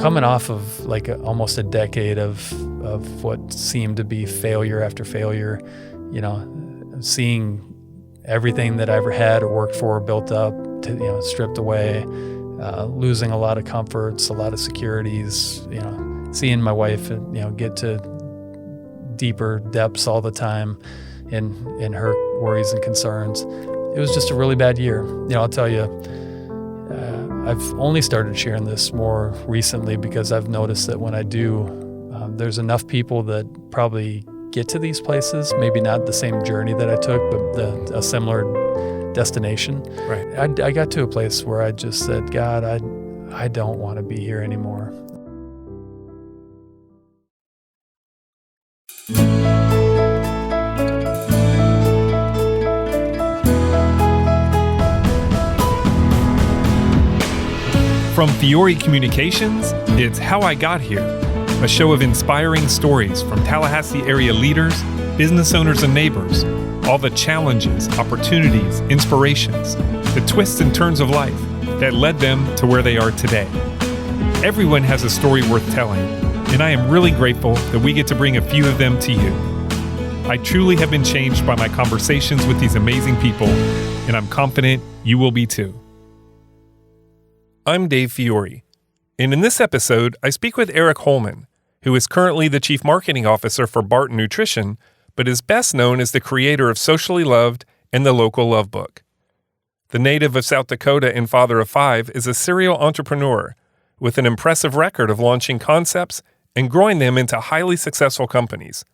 coming off of like almost a decade of what seemed to be failure after failure, seeing everything that I ever had or worked for built up to, stripped away, losing a lot of comforts, a lot of securities, seeing my wife, get to deeper depths all the time in her worries and concerns. It was just a really bad year. I'll tell you, I've only started sharing this more recently because I've noticed that when I do, there's enough people that probably get to these places, maybe not the same journey that I took, but a similar destination. Right. I got to a place where I just said, God, I don't want to be here anymore. From Fiore Communications, it's How I Got Here, a show of inspiring stories from Tallahassee area leaders, business owners, and neighbors. All the challenges, opportunities, inspirations, the twists and turns of life that led them to where they are today. Everyone has a story worth telling, and I am really grateful that we get to bring a few of them to you. I truly have been changed by my conversations with these amazing people, and I'm confident you will be too. I'm Dave Fiore, and in this episode, I speak with Eric Holman, who is currently the Chief Marketing Officer for Barton Nutrition, but is best known as the creator of Socially Loved and the Local Lovebook. The native of South Dakota and father of 5 is a serial entrepreneur with an impressive record of launching concepts and growing them into highly successful companies.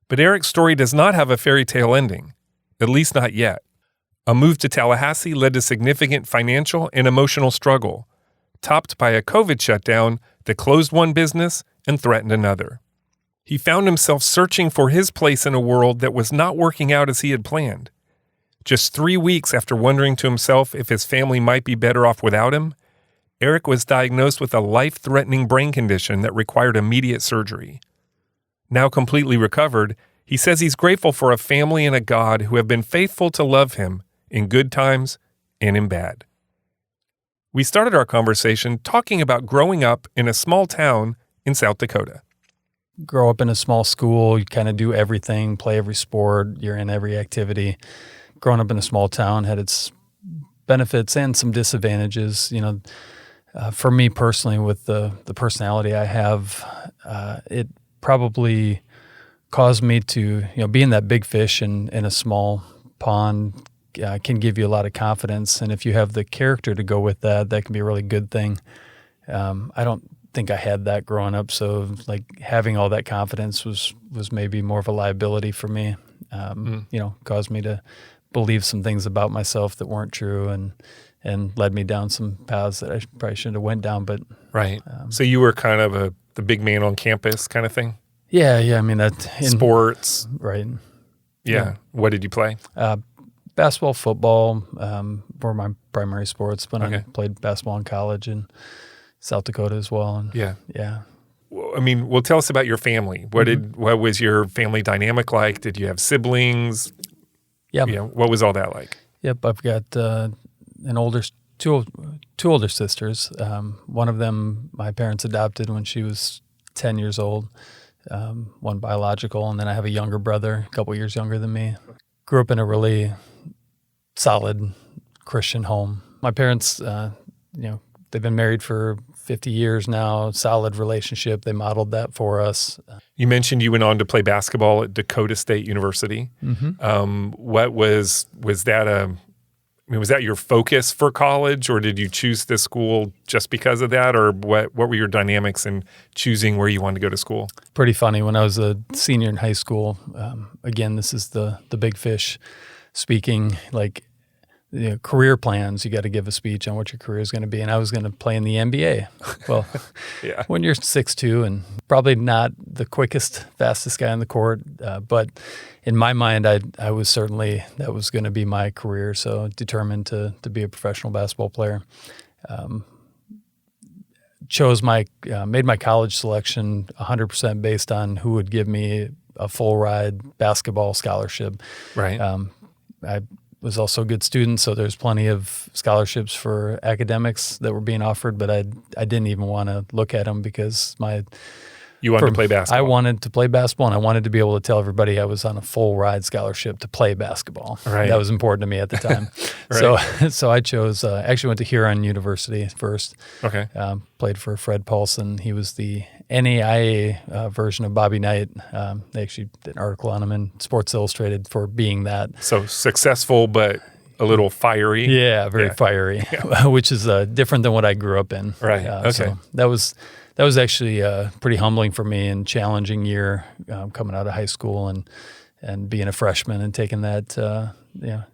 But Eric's story does not have a fairy tale ending, at least not yet. A move to Tallahassee led to significant financial and emotional struggle, topped by a COVID shutdown that closed one business and threatened another. He found himself searching for his place in a world that was not working out as he had planned. Just 3 weeks after wondering to himself if his family might be better off without him, Eric was diagnosed with a life-threatening brain condition that required immediate surgery. Now completely recovered, he says he's grateful for a family and a God who have been faithful to love him in good times and in bad. We started our conversation talking about growing up in a small town in South Dakota. Grow up in a small school, you kind of do everything, play every sport, you're in every activity. Growing up in a small town had its benefits and some disadvantages. For me personally, with the personality I have, it probably caused me to, being that big fish in a small pond can give you a lot of confidence. And if you have the character to go with that, that can be a really good thing. I don't think I had that growing up. So having all that confidence was maybe more of a liability for me, caused me to believe some things about myself that weren't true and led me down some paths that I probably shouldn't have went down. But right. So you were kind of the big man on campus kind of thing? Yeah. I mean, sports. Right. Yeah. What did you play? Basketball, football were my primary sports, but Okay. I played basketball in college in South Dakota as well. And yeah. Well, tell us about your family. What was your family dynamic like? Did you have siblings? Yeah. What was all that like? Yep. I've got two older sisters. One of them my parents adopted when she was 10 years old. One biological, and then I have a younger brother, a couple years younger than me. Grew up in a really solid Christian home. My parents, they've been married for 50 years now, solid relationship. They modeled that for us. You mentioned you went on to play basketball at Dakota State University. Mm-hmm. What was that was that your focus for college, or did you choose this school just because of that, or what were your dynamics in choosing where you wanted to go to school? Pretty funny. When I was a senior in high school, again, this is the big fish speaking, career plans. You got to give a speech on what your career is going to be. And I was going to play in the NBA. Well, yeah. When you're 6'2" and probably not the quickest, fastest guy on the court, but in my mind, I was certainly, that was going to be my career. So determined to be a professional basketball player. Made my college selection 100% based on who would give me a full ride basketball scholarship. Right. I was also a good student, so there's plenty of scholarships for academics that were being offered, but I didn't even want to look at them because You wanted to play basketball. I wanted to play basketball, and I wanted to be able to tell everybody I was on a full ride scholarship to play basketball. Right. That was important to me at the time. Right. So I chose, actually went to Huron University first. Okay. Played for Fred Paulson. He was the NAIA version of Bobby Knight. They actually did an article on him in Sports Illustrated for being that. So successful, but a little fiery. Yeah, very fiery, which is different than what I grew up in. Right. Okay. So that was actually pretty humbling for me and challenging year coming out of high school and being a freshman and taking that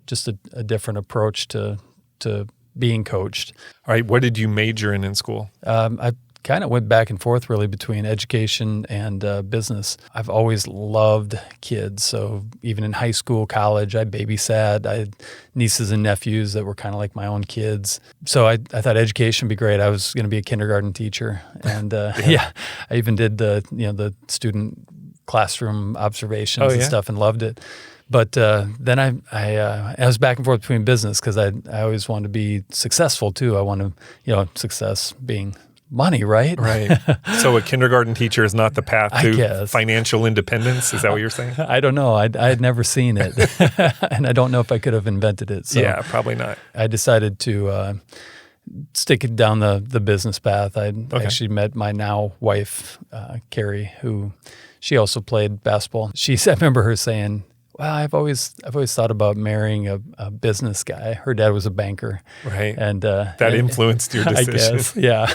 just a different approach to being coached. All right. What did you major in school? I kind of went back and forth really between education and business. I've always loved kids. So even in high school, college, I babysat. I had nieces and nephews that were kind of like my own kids. So I thought education would be great. I was going to be a kindergarten teacher. And I even did the student classroom observations and stuff and loved it. But then I was back and forth between business because I always wanted to be successful too. I wanted, success being money, right? Right. So a kindergarten teacher is not the path I to guess. financial independence? Is that what you're saying? I don't know. I had never seen it. And I don't know if I could have invented it. So Yeah, probably not. I decided to stick it down the business path. I actually met my now wife, Carrie, who she also played basketball. I remember her saying, well, I've always thought about marrying a business guy. Her dad was a banker. Right. And that influenced your decision. I guess, yeah.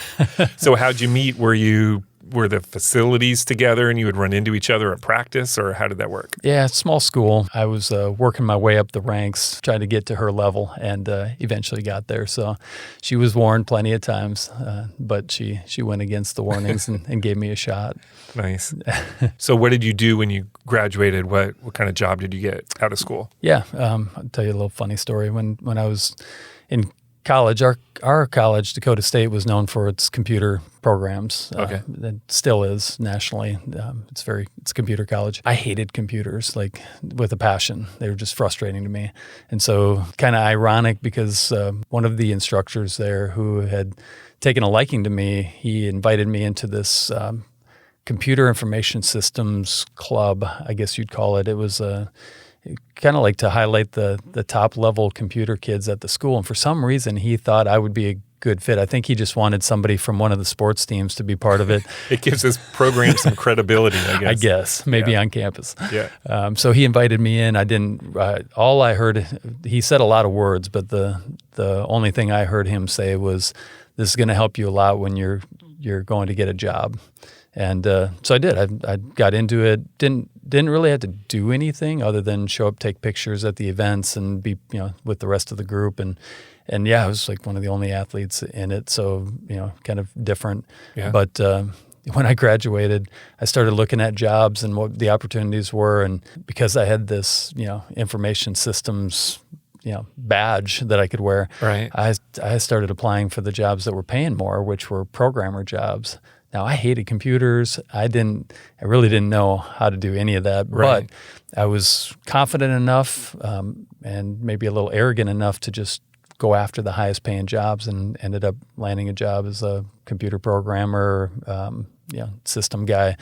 So how'd you meet? Were the facilities together and you would run into each other at practice, or how did that work? Yeah, small school. I was working my way up the ranks, trying to get to her level, and eventually got there. So she was warned plenty of times, but she went against the warnings and gave me a shot. Nice. So what did you do when you graduated? What kind of job did you get out of school? Yeah, I'll tell you a little funny story. When I was in college, our college, Dakota State, was known for its computer programs. Okay. It still is nationally. It's a computer college. I hated computers, like with a passion. They were just frustrating to me. And so kind of ironic because one of the instructors there who had taken a liking to me, he invited me into this computer information systems club, I guess you'd call it. It was kind of like to highlight the top level computer kids at the school. And for some reason, he thought I would be a good fit. I think he just wanted somebody from one of the sports teams to be part of it. It gives his program some credibility, I guess. Maybe on campus. Yeah. So he invited me in. I didn't, all I heard, he said a lot of words, but the only thing I heard him say was, this is going to help you a lot when you're going to get a job. And so I did. I got into it. Didn't really have to do anything other than show up, take pictures at the events, and be with the rest of the group. And I was like one of the only athletes in it, so kind of different. Yeah. But when I graduated, I started looking at jobs and what the opportunities were, and because I had this information systems badge that I could wear, right. I started applying for the jobs that were paying more, which were programmer jobs. Now, I hated computers. I really didn't know how to do any of that, right. But I was confident enough and maybe a little arrogant enough to just go after the highest paying jobs, and ended up landing a job as a computer programmer, system guy.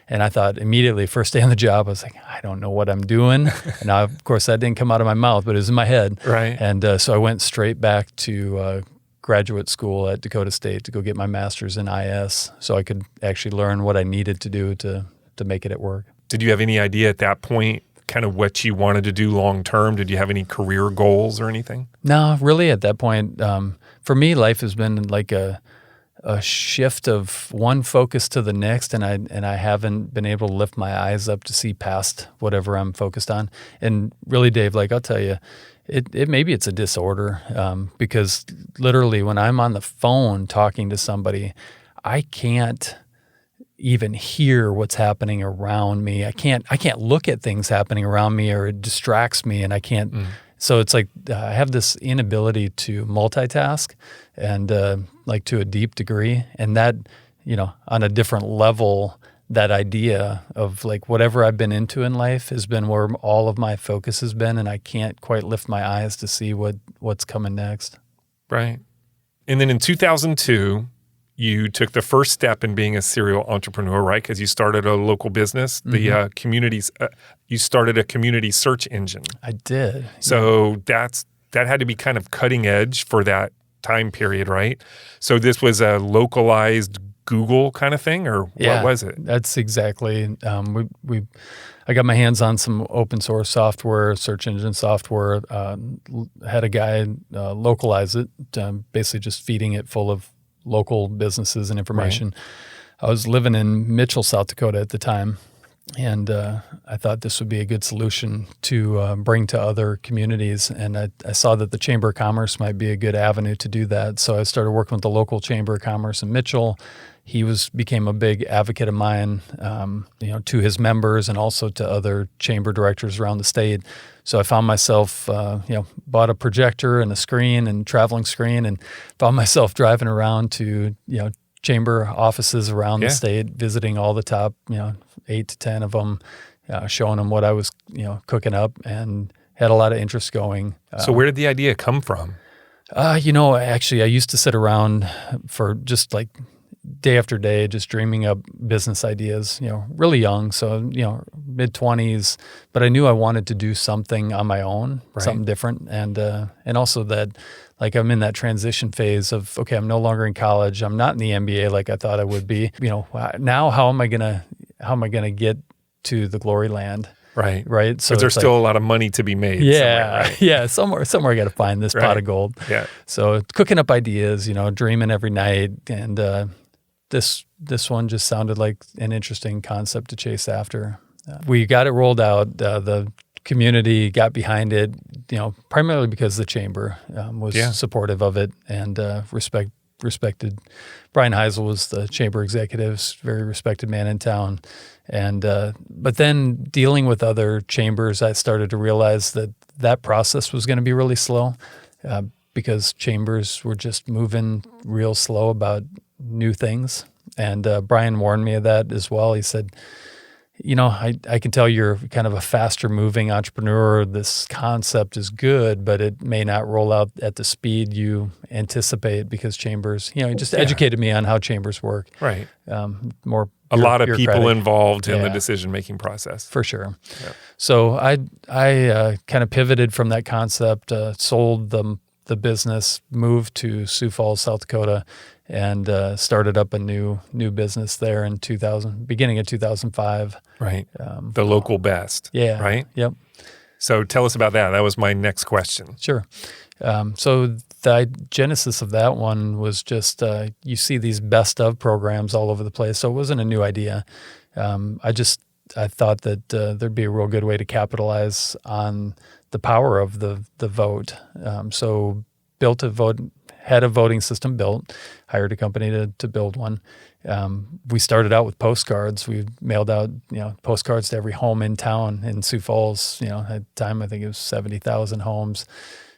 And I thought immediately, first day on the job, I was like, I don't know what I'm doing. And now, of course, that didn't come out of my mouth, but it was in my head. Right. And so I went straight back to graduate school at Dakota State to go get my master's in IS, so I could actually learn what I needed to do to make it at work. Did you have any idea at that point kind of what you wanted to do long term? Did you have any career goals or anything? No, really at that point, for me, life has been like a shift of one focus to the next, and I haven't been able to lift my eyes up to see past whatever I'm focused on. And really, Dave, like I'll tell you, it maybe it's a disorder because literally when I'm on the phone talking to somebody, I can't even hear what's happening around me. I can't look at things happening around me, or it distracts me, and I can't. So it's like I have this inability to multitask, and like to a deep degree, and that on a different level, that idea of like whatever I've been into in life has been where all of my focus has been, and I can't quite lift my eyes to see what's coming next. Right. And then in 2002, you took the first step in being a serial entrepreneur, right? Because you started a local business, the communities. You started a community search engine. I did. So that had to be kind of cutting edge for that time period, right? So this was a localized Google kind of thing, or what was it? That's exactly. I got my hands on some open source software, search engine software. Had a guy localize it, basically just feeding it full of local businesses and information. Right. I was living in Mitchell, South Dakota at the time, and I thought this would be a good solution to bring to other communities. And I saw that the Chamber of Commerce might be a good avenue to do that. So I started working with the local Chamber of Commerce in Mitchell. He became a big advocate of mine, to his members and also to other chamber directors around the state. So I found myself, bought a projector and a screen and traveling screen, and found myself driving around to, chamber offices around the state, visiting all the top, 8 to 10 of them, showing them what I was, cooking up, and had a lot of interest going. So where did the idea come from? Actually, I used to sit around for just like day after day, just dreaming up business ideas, really young. So, mid-20s, but I knew I wanted to do something on my own, something different. And also that, like, I'm in that transition phase of, okay, I'm no longer in college. I'm not in the MBA like I thought I would be. Now how am I going to get to the glory land? Right. So there's still a lot of money to be made. Somewhere I got to find this pot of gold. Yeah. So cooking up ideas, dreaming every night, and this one just sounded like an interesting concept to chase after. We got it rolled out. The community got behind it, primarily because the chamber was supportive of it and respected. Brian Heisel was the chamber executive, very respected man in town. And but then dealing with other chambers, I started to realize that process was going to be really slow because chambers were just moving real slow about new things. And Brian warned me of that as well. He said, I can tell you're kind of a faster moving entrepreneur. This concept is good, but it may not roll out at the speed you anticipate because chambers, he just educated me on how chambers work. Right. More a lot of people involved in the decision-making process. For sure. Yeah. So I kind of pivoted from that concept, sold the business, moved to Sioux Falls, South Dakota, and started up a new business there in beginning of 2005. Right. The Local Best. Yeah. Right? Yep. So tell us about that. That was my next question. Sure. So the genesis of that one was just you see these best of programs all over the place. So it wasn't a new idea. I thought that there'd be a real good way to capitalize on the power of the vote. So built a vote. Had a voting system built, hired a company to build one. We started out with postcards. We mailed out, postcards to every home in town in Sioux Falls. At the time, I think it was 70,000 homes,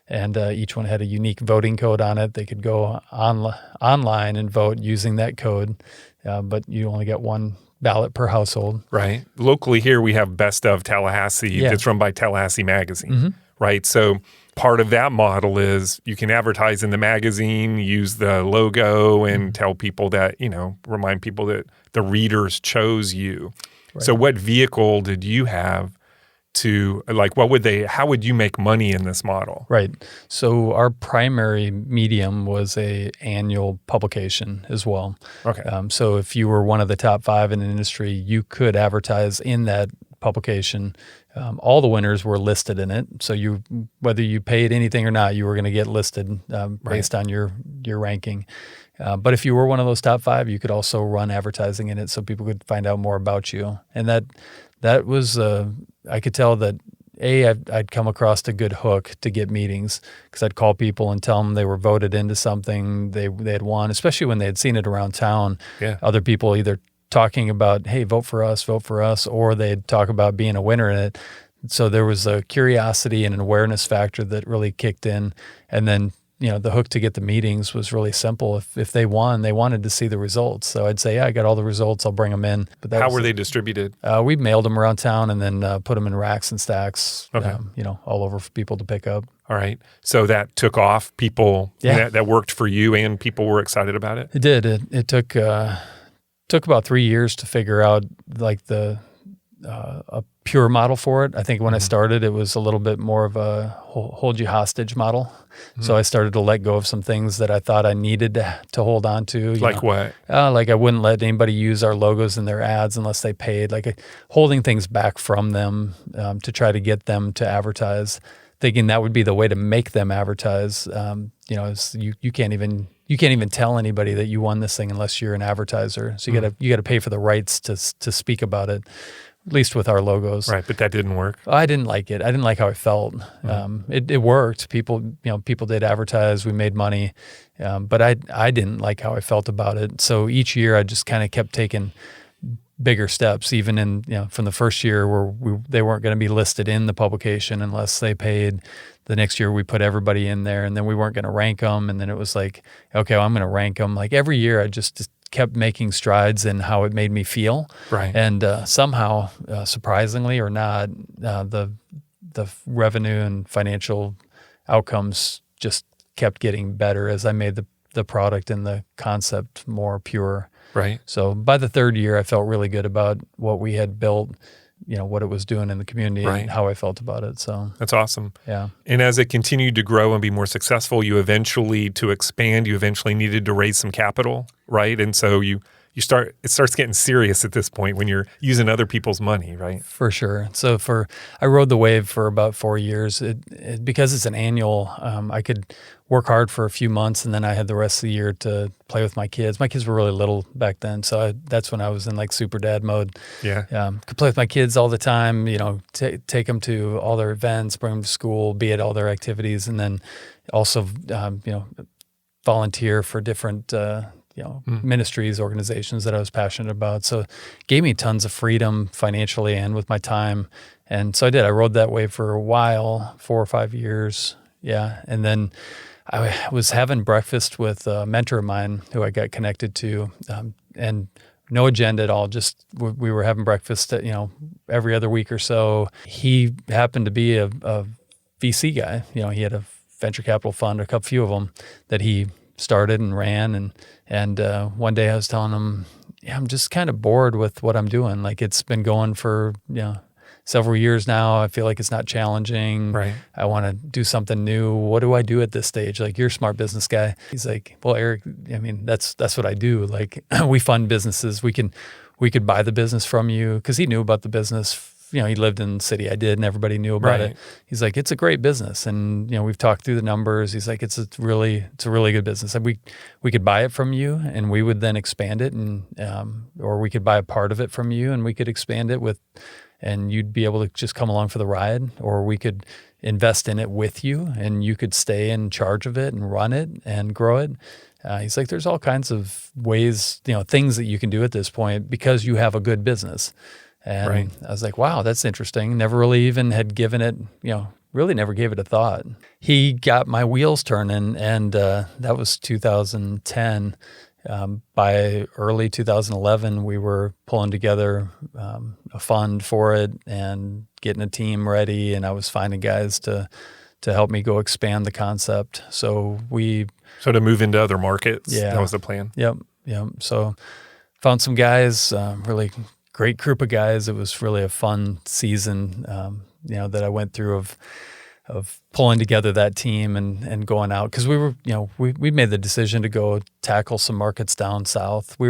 and each one had a unique voting code on it. They could go online and vote using that code, but you only get one ballot per household. Right. Locally here, we have Best of Tallahassee. It's run by Tallahassee Magazine, right? So part of that model is you can advertise in the magazine, use the logo, and tell people that, remind people that the readers chose you. Right. So what vehicle did you have to, how would you make money in this model? Right. So our primary medium was a annual publication as well. Okay. So if you were one of the top 5 in the industry, you could advertise in that publication. All the winners were listed in it. So whether you paid anything or not, you were going to get listed based on your ranking. But if you were one of those top 5, you could also run advertising in it so people could find out more about you. And that was, I could tell that I'd come across a good hook to get meetings because I'd call people and tell them they were voted into something they had won, especially when they had seen it around town. Yeah. Other people either talking about, hey, vote for us, or they'd talk about being a winner in it. So there was a curiosity and an awareness factor that really kicked in. And then the hook to get the meetings was really simple. If they won, they wanted to see the results. So I'd say, yeah, I got all the results. I'll bring them in. But how were they distributed? We mailed them around town and then put them in racks and stacks, Okay. all over for people to pick up. All right. So that took off. People that worked for you, and people were excited about it? It did. It took about 3 years to figure out like a pure model for it. I think when I started, it was a little bit more of a hold you hostage model. So I started to let go of some things that I thought I needed to hold on to. Like what? Like I wouldn't let anybody use our logos in their ads unless they paid, like holding things back from them to try to get them to advertise, thinking that would be the way to make them advertise. You can't even tell anybody that you won this thing unless you're an advertiser. So you got to pay for the rights to speak about it. At least with our logos. Right, but that didn't work. I didn't like it. I didn't like how it felt. It worked. People did advertise. We made money, but I didn't like how I felt about it. So each year I just kind of kept taking bigger steps. Even in from the first year where they weren't going to be listed in the publication unless they paid. The next year we put everybody in there, and then we weren't going to rank them. And then it was like, okay, well, I'm going to rank them. Like every year I just kept making strides in how it made me feel. Right. And somehow, surprisingly or not, the revenue and financial outcomes just kept getting better as I made the product and the concept more pure. Right. So by the third year, I felt really good about what we had built, what it was doing in the community and how I felt about it. So that's awesome. Yeah. And as it continued to grow and be more successful, you eventually needed to raise some capital, right? And so it starts getting serious at this point when you're using other people's money, right? For sure. So I rode the wave for about 4 years. Because it's an annual, I could work hard for a few months, and then I had the rest of the year to play with my kids. My kids were really little back then, so that's when I was in like super dad mode. Yeah. Could play with my kids all the time, take them to all their events, bring them to school, be at all their activities, and then also, volunteer for different ministries, organizations that I was passionate about. So it gave me tons of freedom financially and with my time. And so I did. I rode that wave for a while, 4 or 5 years. Yeah. And then I was having breakfast with a mentor of mine who I got connected to, and no agenda at all. Just we were having breakfast, every other week or so. He happened to be a VC guy. He had a venture capital fund, a few of them that he started and ran. And one day I was telling him, I'm just kind of bored with what I'm doing. Like it's been going for, several years now. I feel like it's not challenging. Right. I want to do something new. What do I do at this stage? Like, you're a smart business guy. He's like, well, Eric, that's what I do. Like, we fund businesses. We could buy the business from you, because he knew about the business. He lived in the city I did, and everybody knew about it. He's like, it's a great business. And, we've talked through the numbers. He's like, it's a really good business. And we could buy it from you, and we would then expand it, and, or we could buy a part of it from you, and we could expand it and you'd be able to just come along for the ride, or we could invest in it with you, and you could stay in charge of it and run it and grow it. He's like, there's all kinds of ways, things that you can do at this point because you have a good business. And I was like, wow, that's interesting. Never really even had given it, really never gave it a thought. He got my wheels turning, and that was 2010. By early 2011, we were pulling together a fund for it and getting a team ready, and I was finding guys to help me go expand the concept. So to move into other markets. Yeah. That was the plan. Yep. So found some guys, really great group of guys. It was really a fun season, that I went through of pulling together that team and going out, because we were, we made the decision to go tackle some markets down south. I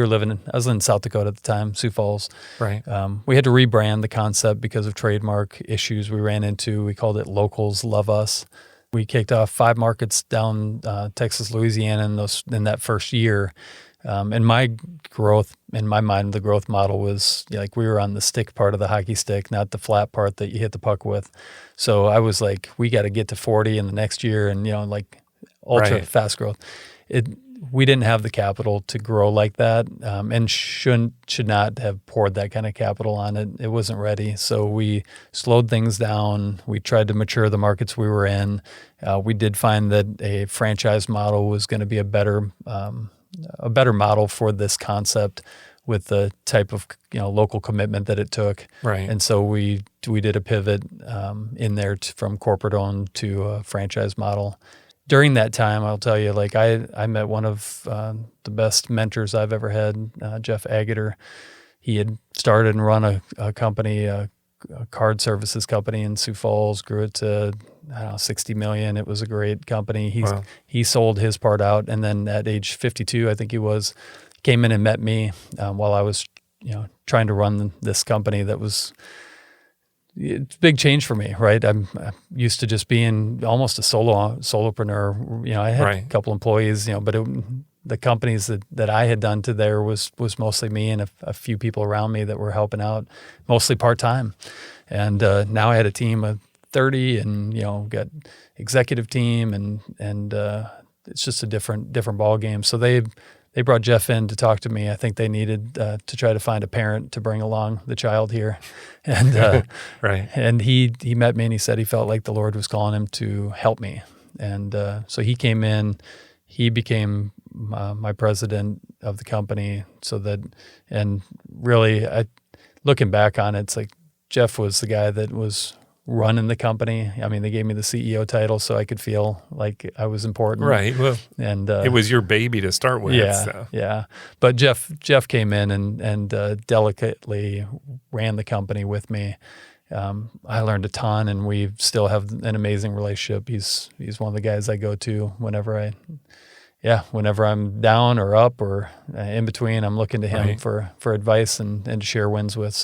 was in South Dakota at the time, Sioux Falls. Right. We had to rebrand the concept because of trademark issues we ran into. We called it Locals Love Us. We kicked off 5 markets down Texas, Louisiana in that first year. And my growth, in my mind, the growth model was like we were on the stick part of the hockey stick, not the flat part that you hit the puck with. So I was like, we got to get to 40 in the next year, and like ultra fast growth. we didn't have the capital to grow like that, and should not have poured that kind of capital on it. It wasn't ready. So we slowed things down. We tried to mature the markets we were in. We did find that a franchise model was going to be a better model for this concept, with the type of local commitment that it took. Right. And so we did a pivot in there from corporate owned to a franchise model. During that time, I'll tell you, like I met one of the best mentors I've ever had, Jeff Agater. He had started and run a company, a card services company in Sioux Falls, grew it to, $60 million. It was a great company. He sold his part out, and then at age 52, I think he was, came in and met me while I was, trying to run this company that was. It's a big change for me, right? I'm used to just being almost a solopreneur. I had a couple employees, but the companies that I had done to there was mostly me and a few people around me that were helping out, mostly part-time. And now I had a team of 30 and, got executive team and it's just a different ball game. So they brought Jeff in to talk to me. I think they needed to try to find a parent to bring along the child here. And and he met me and he said he felt like the Lord was calling him to help me. And so he came in. He became my president of the company. And really, looking back on it, it's like Jeff was the guy that was running the company. I mean, they gave me the CEO title so I could feel like I was important. Right. Well, and it was your baby to start with. Yeah. So. Yeah. But Jeff came in and delicately ran the company with me. I learned a ton, and we still have an amazing relationship. He's one of the guys I go to whenever I'm down or up or in between. I'm looking to him for advice and to share wins with.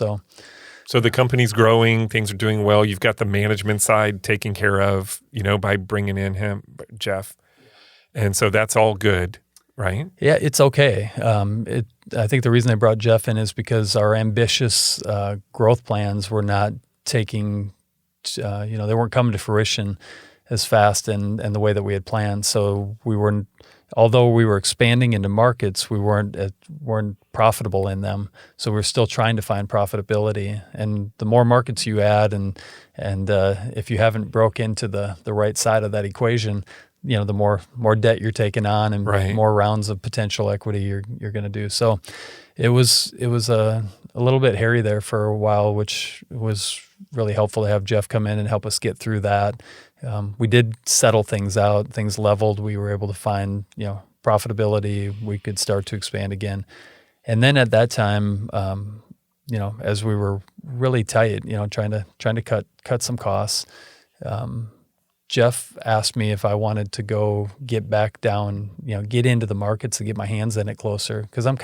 So the company's growing, things are doing well. You've got the management side taken care of, by bringing in Jeff. And so that's all good, right? Yeah, it's okay. I think the reason I brought Jeff in is because our ambitious growth plans were not taking, they weren't coming to fruition as fast and the way that we had planned. So although we were expanding into markets, we weren't profitable in them. So we're still trying to find profitability. And the more markets you add, and if you haven't broke into the right side of that equation, the more debt you're taking on and more rounds of potential equity you're going to do. So it was a little bit hairy there for a while, which was really helpful to have Jeff come in and help us get through that. We did settle things out, things leveled. We were able to find, profitability. We could start to expand again. And then at that time, as we were really tight, trying to cut some costs, Jeff asked me if I wanted to go get back down, get into the markets and get my hands in it closer. Because I'm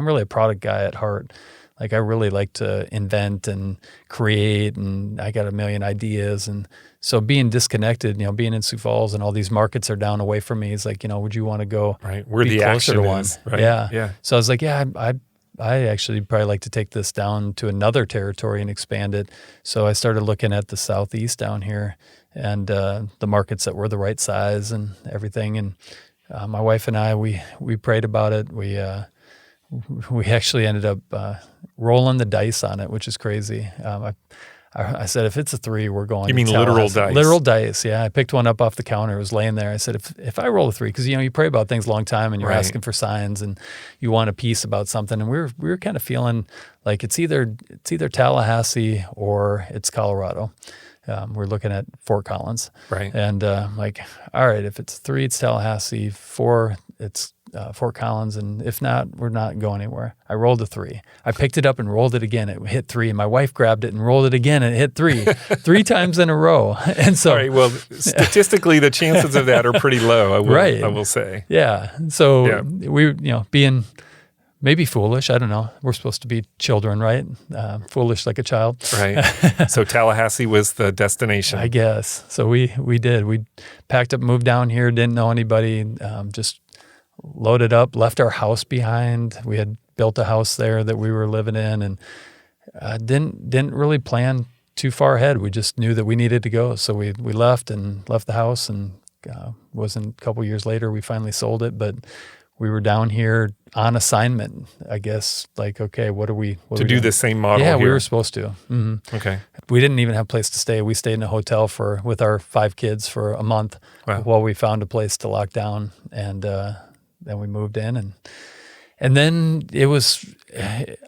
really a product guy at heart. Like I really like to invent and create, and I got a million ideas. And so being disconnected, being in Sioux Falls and all these markets are down away from me, is like, would you want to go where be the closer action to one? is, right? Yeah. So I was like, I actually probably like to take this down to another territory and expand it. So I started looking at the Southeast down here and the markets that were the right size and everything. And my wife and I, we prayed about it. We actually ended up rolling the dice on it, which is crazy. I said, if it's a 3, we're going. You mean literal dice? Literal dice, yeah. I picked one up off the counter. It was laying there. I said, if I roll a 3, because you pray about things a long time and you're asking for signs and you want a piece about something. And we were kind of feeling like it's either Tallahassee or it's Colorado. We're looking at Fort Collins. Right. And like, all right, if it's 3, it's Tallahassee. 4, it's Fort Collins, and if not, we're not going anywhere. I rolled a 3. I picked it up and rolled it again. It hit 3, and my wife grabbed it and rolled it again, and it hit 3, 3 times in a row. And so, all right, well, statistically, the chances of that are pretty low. I will say. Yeah. So we, being maybe foolish. I don't know. We're supposed to be children, right? Foolish like a child. Right. So Tallahassee was the destination. I guess. So we did. We packed up, moved down here, didn't know anybody, just loaded up, left our house behind. We had built a house there that we were living in, and didn't really plan too far ahead. We just knew that we needed to go. So we left the house, and wasn't a couple years later we finally sold it, but we were down here on assignment, I guess. Like, okay, what are we to do the same model? Yeah, here. we were supposed to. Mm-hmm. Okay. We didn't even have a place to stay. We stayed in a hotel with our 5 kids for a month while we found a place to lock down, and then we moved in, and then it was.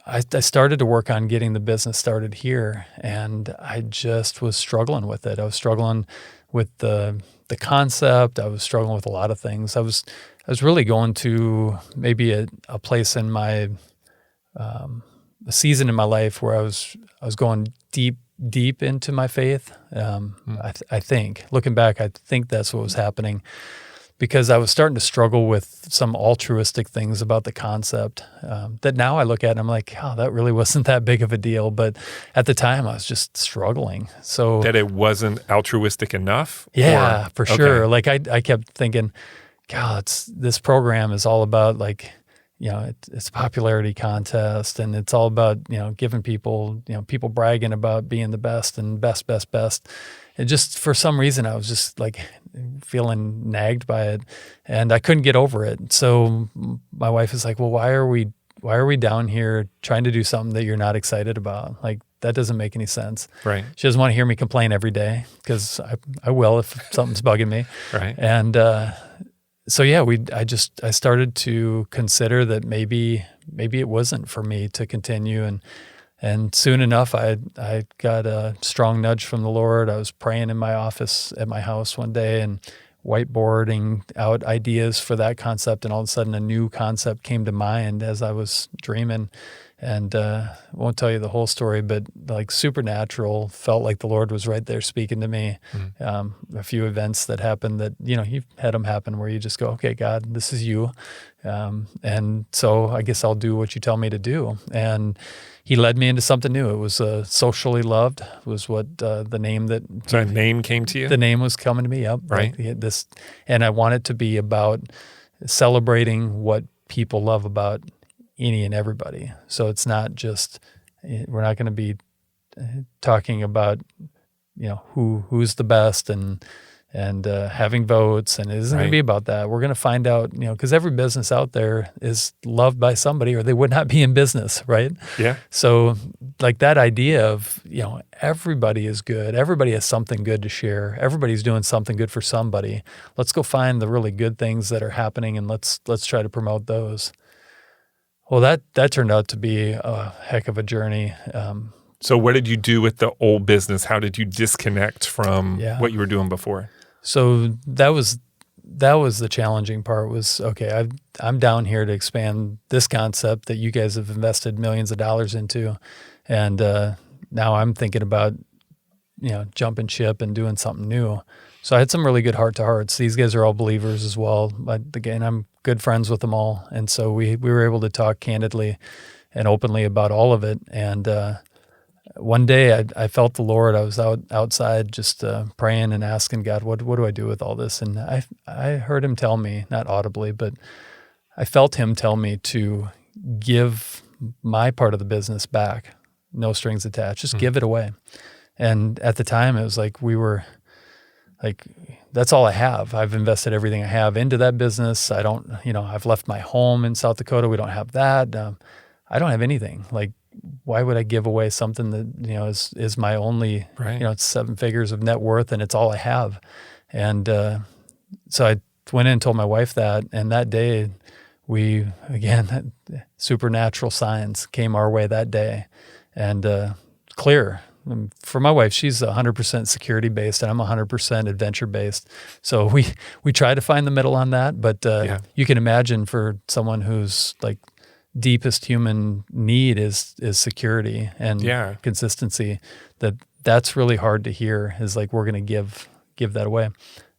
I started to work on getting the business started here, and I just was struggling with it. I was struggling with the concept. I was struggling with a lot of things. I was really going to maybe a place in my a season in my life where I was going deep into my faith. I think, looking back, I think that's what was happening, because I was starting to struggle with some altruistic things about the concept that now I look at and I'm like, oh, that really wasn't that big of a deal. But at the time, I was just struggling. So that it wasn't altruistic enough? Yeah, for sure. Like I kept thinking, God, this program is all about like, it's a popularity contest, and it's all about, giving people, people bragging about being the best and best. And just for some reason, I was just like feeling nagged by it, and I couldn't get over it. So my wife is like, well, why are we down here trying to do something that you're not excited about? Like, that doesn't make any sense. Right. She doesn't want to hear me complain every day, because I will if something's bugging me. Right. And, so yeah, I started to consider that maybe it wasn't for me to continue, and soon enough I got a strong nudge from the Lord. I was praying in my office at my house one day and whiteboarding out ideas for that concept, and all of a sudden a new concept came to mind as I was dreaming. And I won't tell you the whole story, but like supernatural, felt like the Lord was right there speaking to me. A few events that happened that, He had them happen where you just go, okay, God, this is you. And so I guess I'll do what you tell me to do. And He led me into something new. It was Socially Loved was what the name that... So that name came to you? The name was coming to me, yep. Right. Like and I want it to be about celebrating what people love about any and everybody. So it's not just, we're not going to be talking about, who's the best and having votes, and it isn't going to be about that. We're going to find out, because every business out there is loved by somebody, or they would not be in business, right? Yeah. So like that idea of, everybody is good. Everybody has something good to share. Everybody's doing something good for somebody. Let's go find the really good things that are happening, and let's try to promote those. Well, that turned out to be a heck of a journey. So what did you do with the old business? How did you disconnect from what you were doing before? So that was the challenging part. Was, okay, I'm down here to expand this concept that you guys have invested millions of dollars into, and now I'm thinking about jumping ship and doing something new. So I had some really good heart-to-hearts. These guys are all believers as well. But again, I'm good friends with them all. And so we were able to talk candidly and openly about all of it. And one day I felt the Lord. I was outside just praying and asking God, what do I do with all this? And I heard Him tell me, not audibly, but I felt Him tell me to give my part of the business back, no strings attached, just give it away. And at the time, it was like we were... like, that's all I have. I've invested everything I have into that business. I don't, I've left my home in South Dakota. We don't have that. I don't have anything. Like, why would I give away something that, is my only, it's 7 figures of net worth, and it's all I have. And so I went in and told my wife that, and that day supernatural signs came our way that day, and clear. For my wife, she's 100% security-based, and I'm 100% adventure-based. So we try to find the middle on that, but you can imagine for someone whose like deepest human need is security and consistency, that's really hard to hear, is like, we're going to give that away.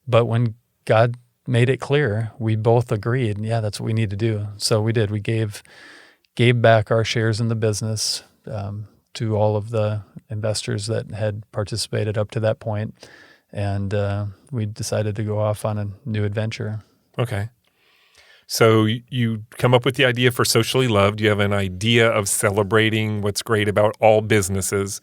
But when God made it clear, we both agreed, that's what we need to do. So we did. We gave back our shares in the business to all of the investors that had participated up to that point. And we decided to go off on a new adventure. Okay. So you come up with the idea for Socially Loved. You have an idea of celebrating what's great about all businesses.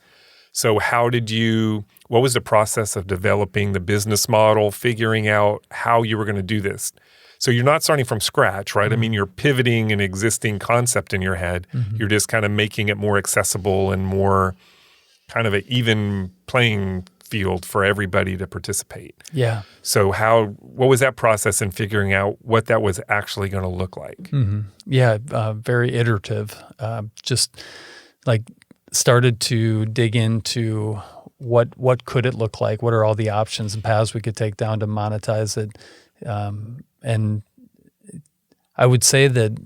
So what was the process of developing the business model, figuring out how you were going to do this? So you're not starting from scratch, right? I mean, you're pivoting an existing concept in your head. You're just kind of making it more accessible and more kind of an even playing field for everybody to participate. Yeah. So what was that process in figuring out what that was actually going to look like? Yeah, very iterative. Just like started to dig into what could it look like? What are all the options and paths we could take down to monetize it? And I would say that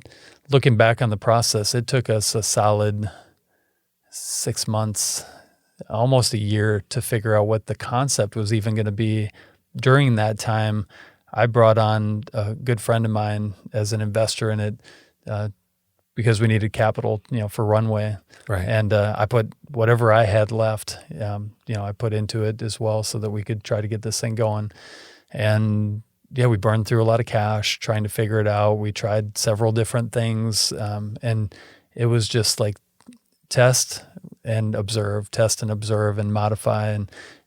looking back on the process, it took us a solid 6 months, almost a year to figure out what the concept was even going to be. During that time, I brought on a good friend of mine as an investor in it because we needed capital, for runway. Right. And I put whatever I had left, I put into it as well so that we could try to get this thing going. And yeah, we burned through a lot of cash trying to figure it out. We tried several different things, and it was just like test and observe and modify.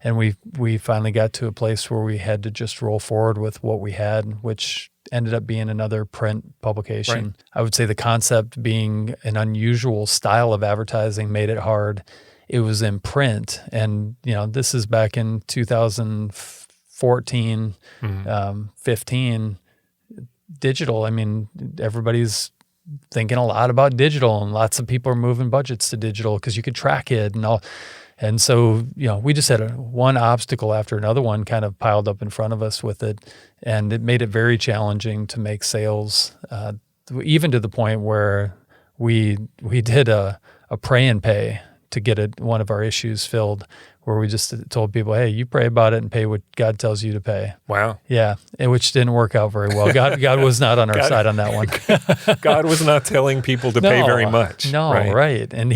And we finally got to a place where we had to just roll forward with what we had, which ended up being another print publication. Right. I would say the concept being an unusual style of advertising made it hard. It was in print, and this is back in 2014, 15. Digital, I mean, everybody's thinking a lot about digital, and lots of people are moving budgets to digital because you could track it and all. And so, we just had one obstacle after another one kind of piled up in front of us with it. And it made it very challenging to make sales, even to the point where we did a pray and pay to get one of our issues filled, where we just told people, hey, you pray about it and pay what God tells you to pay. Wow. Yeah, which didn't work out very well. God was not on our side on that one. God was not telling people to pay very much. No, right. And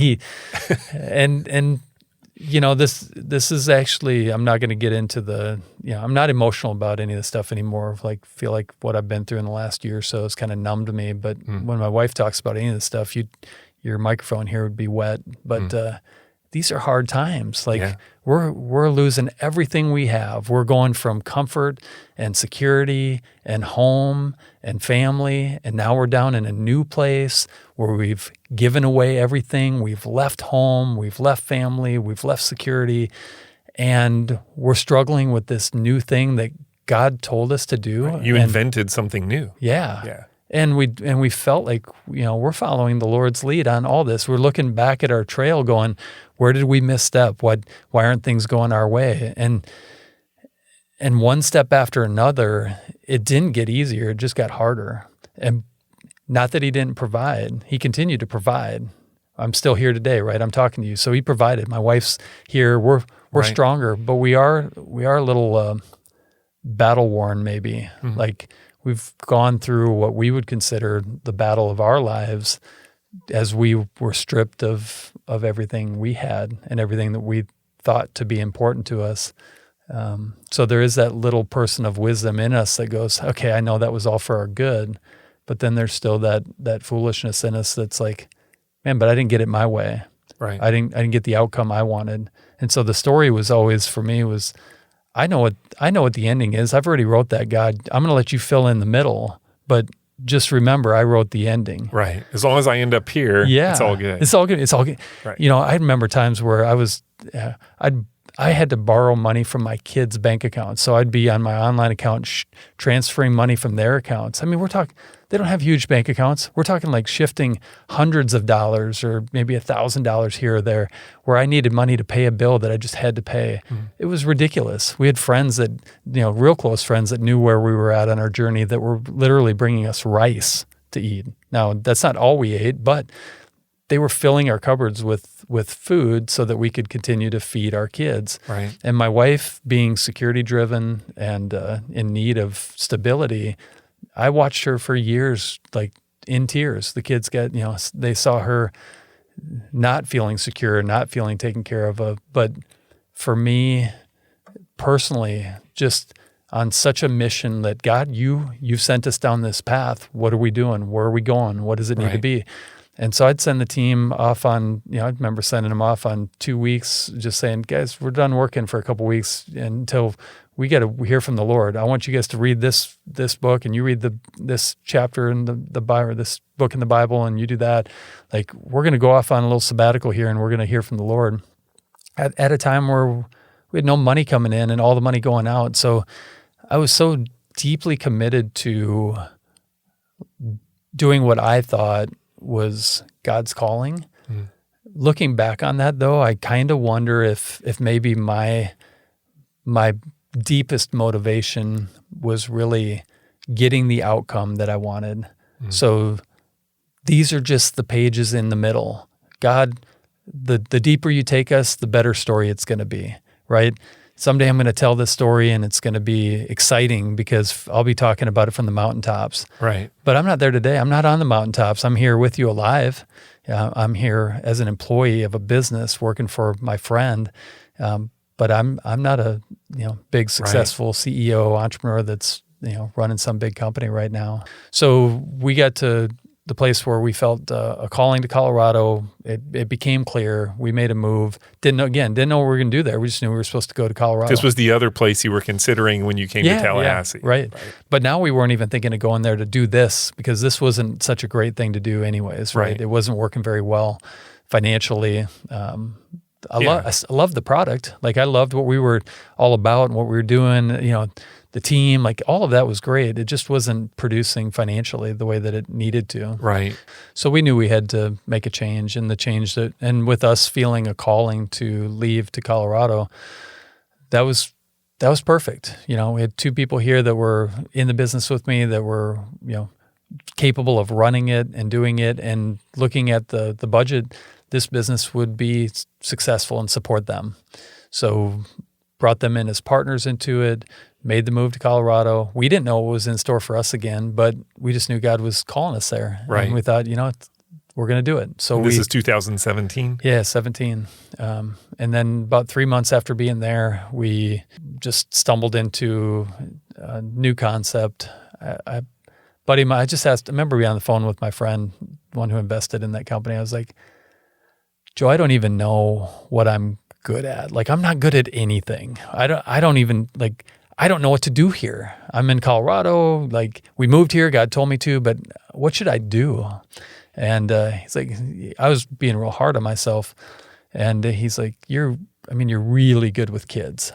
this is actually, I'm not going to get into I'm not emotional about any of this stuff anymore. Feel like what I've been through in the last year or so has kind of numbed me. But when my wife talks about any of this stuff, your microphone here would be wet. But these are hard times. We're losing everything we have. We're going from comfort and security and home and family, and now we're down in a new place where we've given away everything. We've left home, we've left family, we've left security, and we're struggling with this new thing that God told us to do. Right. You invented something new. Yeah. Yeah. And we felt like, we're following the Lord's lead on all this. We're looking back at our trail going, where did we misstep? Why aren't things going our way? And one step after another, it didn't get easier. It just got harder. And not that he didn't provide. He continued to provide. I'm still here today, right? I'm talking to you. So he provided. My wife's here. We're right. Stronger, but we are a little battle worn maybe. We've gone through what we would consider the battle of our lives as we were stripped of everything we had and everything that we thought to be important to us. So there is that little person of wisdom in us that goes, okay, I know that was all for our good, but then there's still that foolishness in us that's like, man, but I didn't get it my way. Right. I didn't get the outcome I wanted. And so the story was always, for me, was I know what the ending is. I've already wrote that, God. I'm going to let you fill in the middle, but just remember I wrote the ending. Right. As long as I end up here, it's all good. It's all good. It's all good. Right. I remember times where I had to borrow money from my kids' bank accounts. So I'd be on my online account transferring money from their accounts. I mean, they don't have huge bank accounts. We're talking like shifting hundreds of dollars or maybe $1,000 here or there where I needed money to pay a bill that I just had to pay. It was ridiculous. We had friends that, real close friends that knew where we were at on our journey that were literally bringing us rice to eat. Now, that's not all we ate, but they were filling our cupboards with food so that we could continue to feed our kids. Right. And my wife, being security driven and in need of stability, I watched her for years, like in tears. The kids they saw her not feeling secure, not feeling taken care of. But for me personally, just on such a mission that God, you've sent us down this path. What are we doing? Where are we going? What does it need to be? And so I'd send the team off on, I remember sending them off on 2 weeks, just saying, guys, we're done working for a couple weeks until we got to hear from the Lord. I want you guys to read this book, and you read this chapter in the Bible, or this book in the Bible, and you do that. Like, we're going to go off on a little sabbatical here, and we're going to hear from the Lord at a time where we had no money coming in and all the money going out. So I was so deeply committed to doing what I thought was God's calling. Looking back on that, though, I kind of wonder if maybe my deepest motivation was really getting the outcome that I wanted. So these are just the pages in the middle. God, the deeper you take us, the better story it's going to be, right? Someday I'm going to tell this story and it's going to be exciting because I'll be talking about it from the mountaintops. Right. But I'm not there today. I'm not on the mountaintops. I'm here with you alive. I'm here as an employee of a business working for my friend. But I'm not a big successful CEO entrepreneur that's running some big company right now. So we got to the place where we felt a calling to Colorado. It became clear. We made a move. Didn't know what we were going to do there. We just knew we were supposed to go to Colorado. This was the other place you were considering when you came to Tallahassee. Yeah, right. But now we weren't even thinking of going there to do this because this wasn't such a great thing to do anyways, right? It wasn't working very well financially. I love the product. Like, I loved what we were all about and what we were doing, the team, like all of that was great. It just wasn't producing financially the way that it needed to. Right. So we knew we had to make a change, and and with us feeling a calling to leave to Colorado, that was perfect. We had two people here that were in the business with me that were, capable of running it and doing it, and looking at the budget, this business would be successful and support them. So brought them in as partners into it, made the move to Colorado. We didn't know what was in store for us again, but we just knew God was calling us there. Right. And we thought, we're going to do it. So this is 2017? Yeah, 17. And then about 3 months after being there, we just stumbled into a new concept. I remember being on the phone with my friend, one who invested in that company. I was like, Joe, I don't even know what I'm good at. Like, I'm not good at anything. I don't know what to do here. I'm in Colorado. Like, we moved here. God told me to, but what should I do? And he's like, I was being real hard on myself. And he's like, you're really good with kids.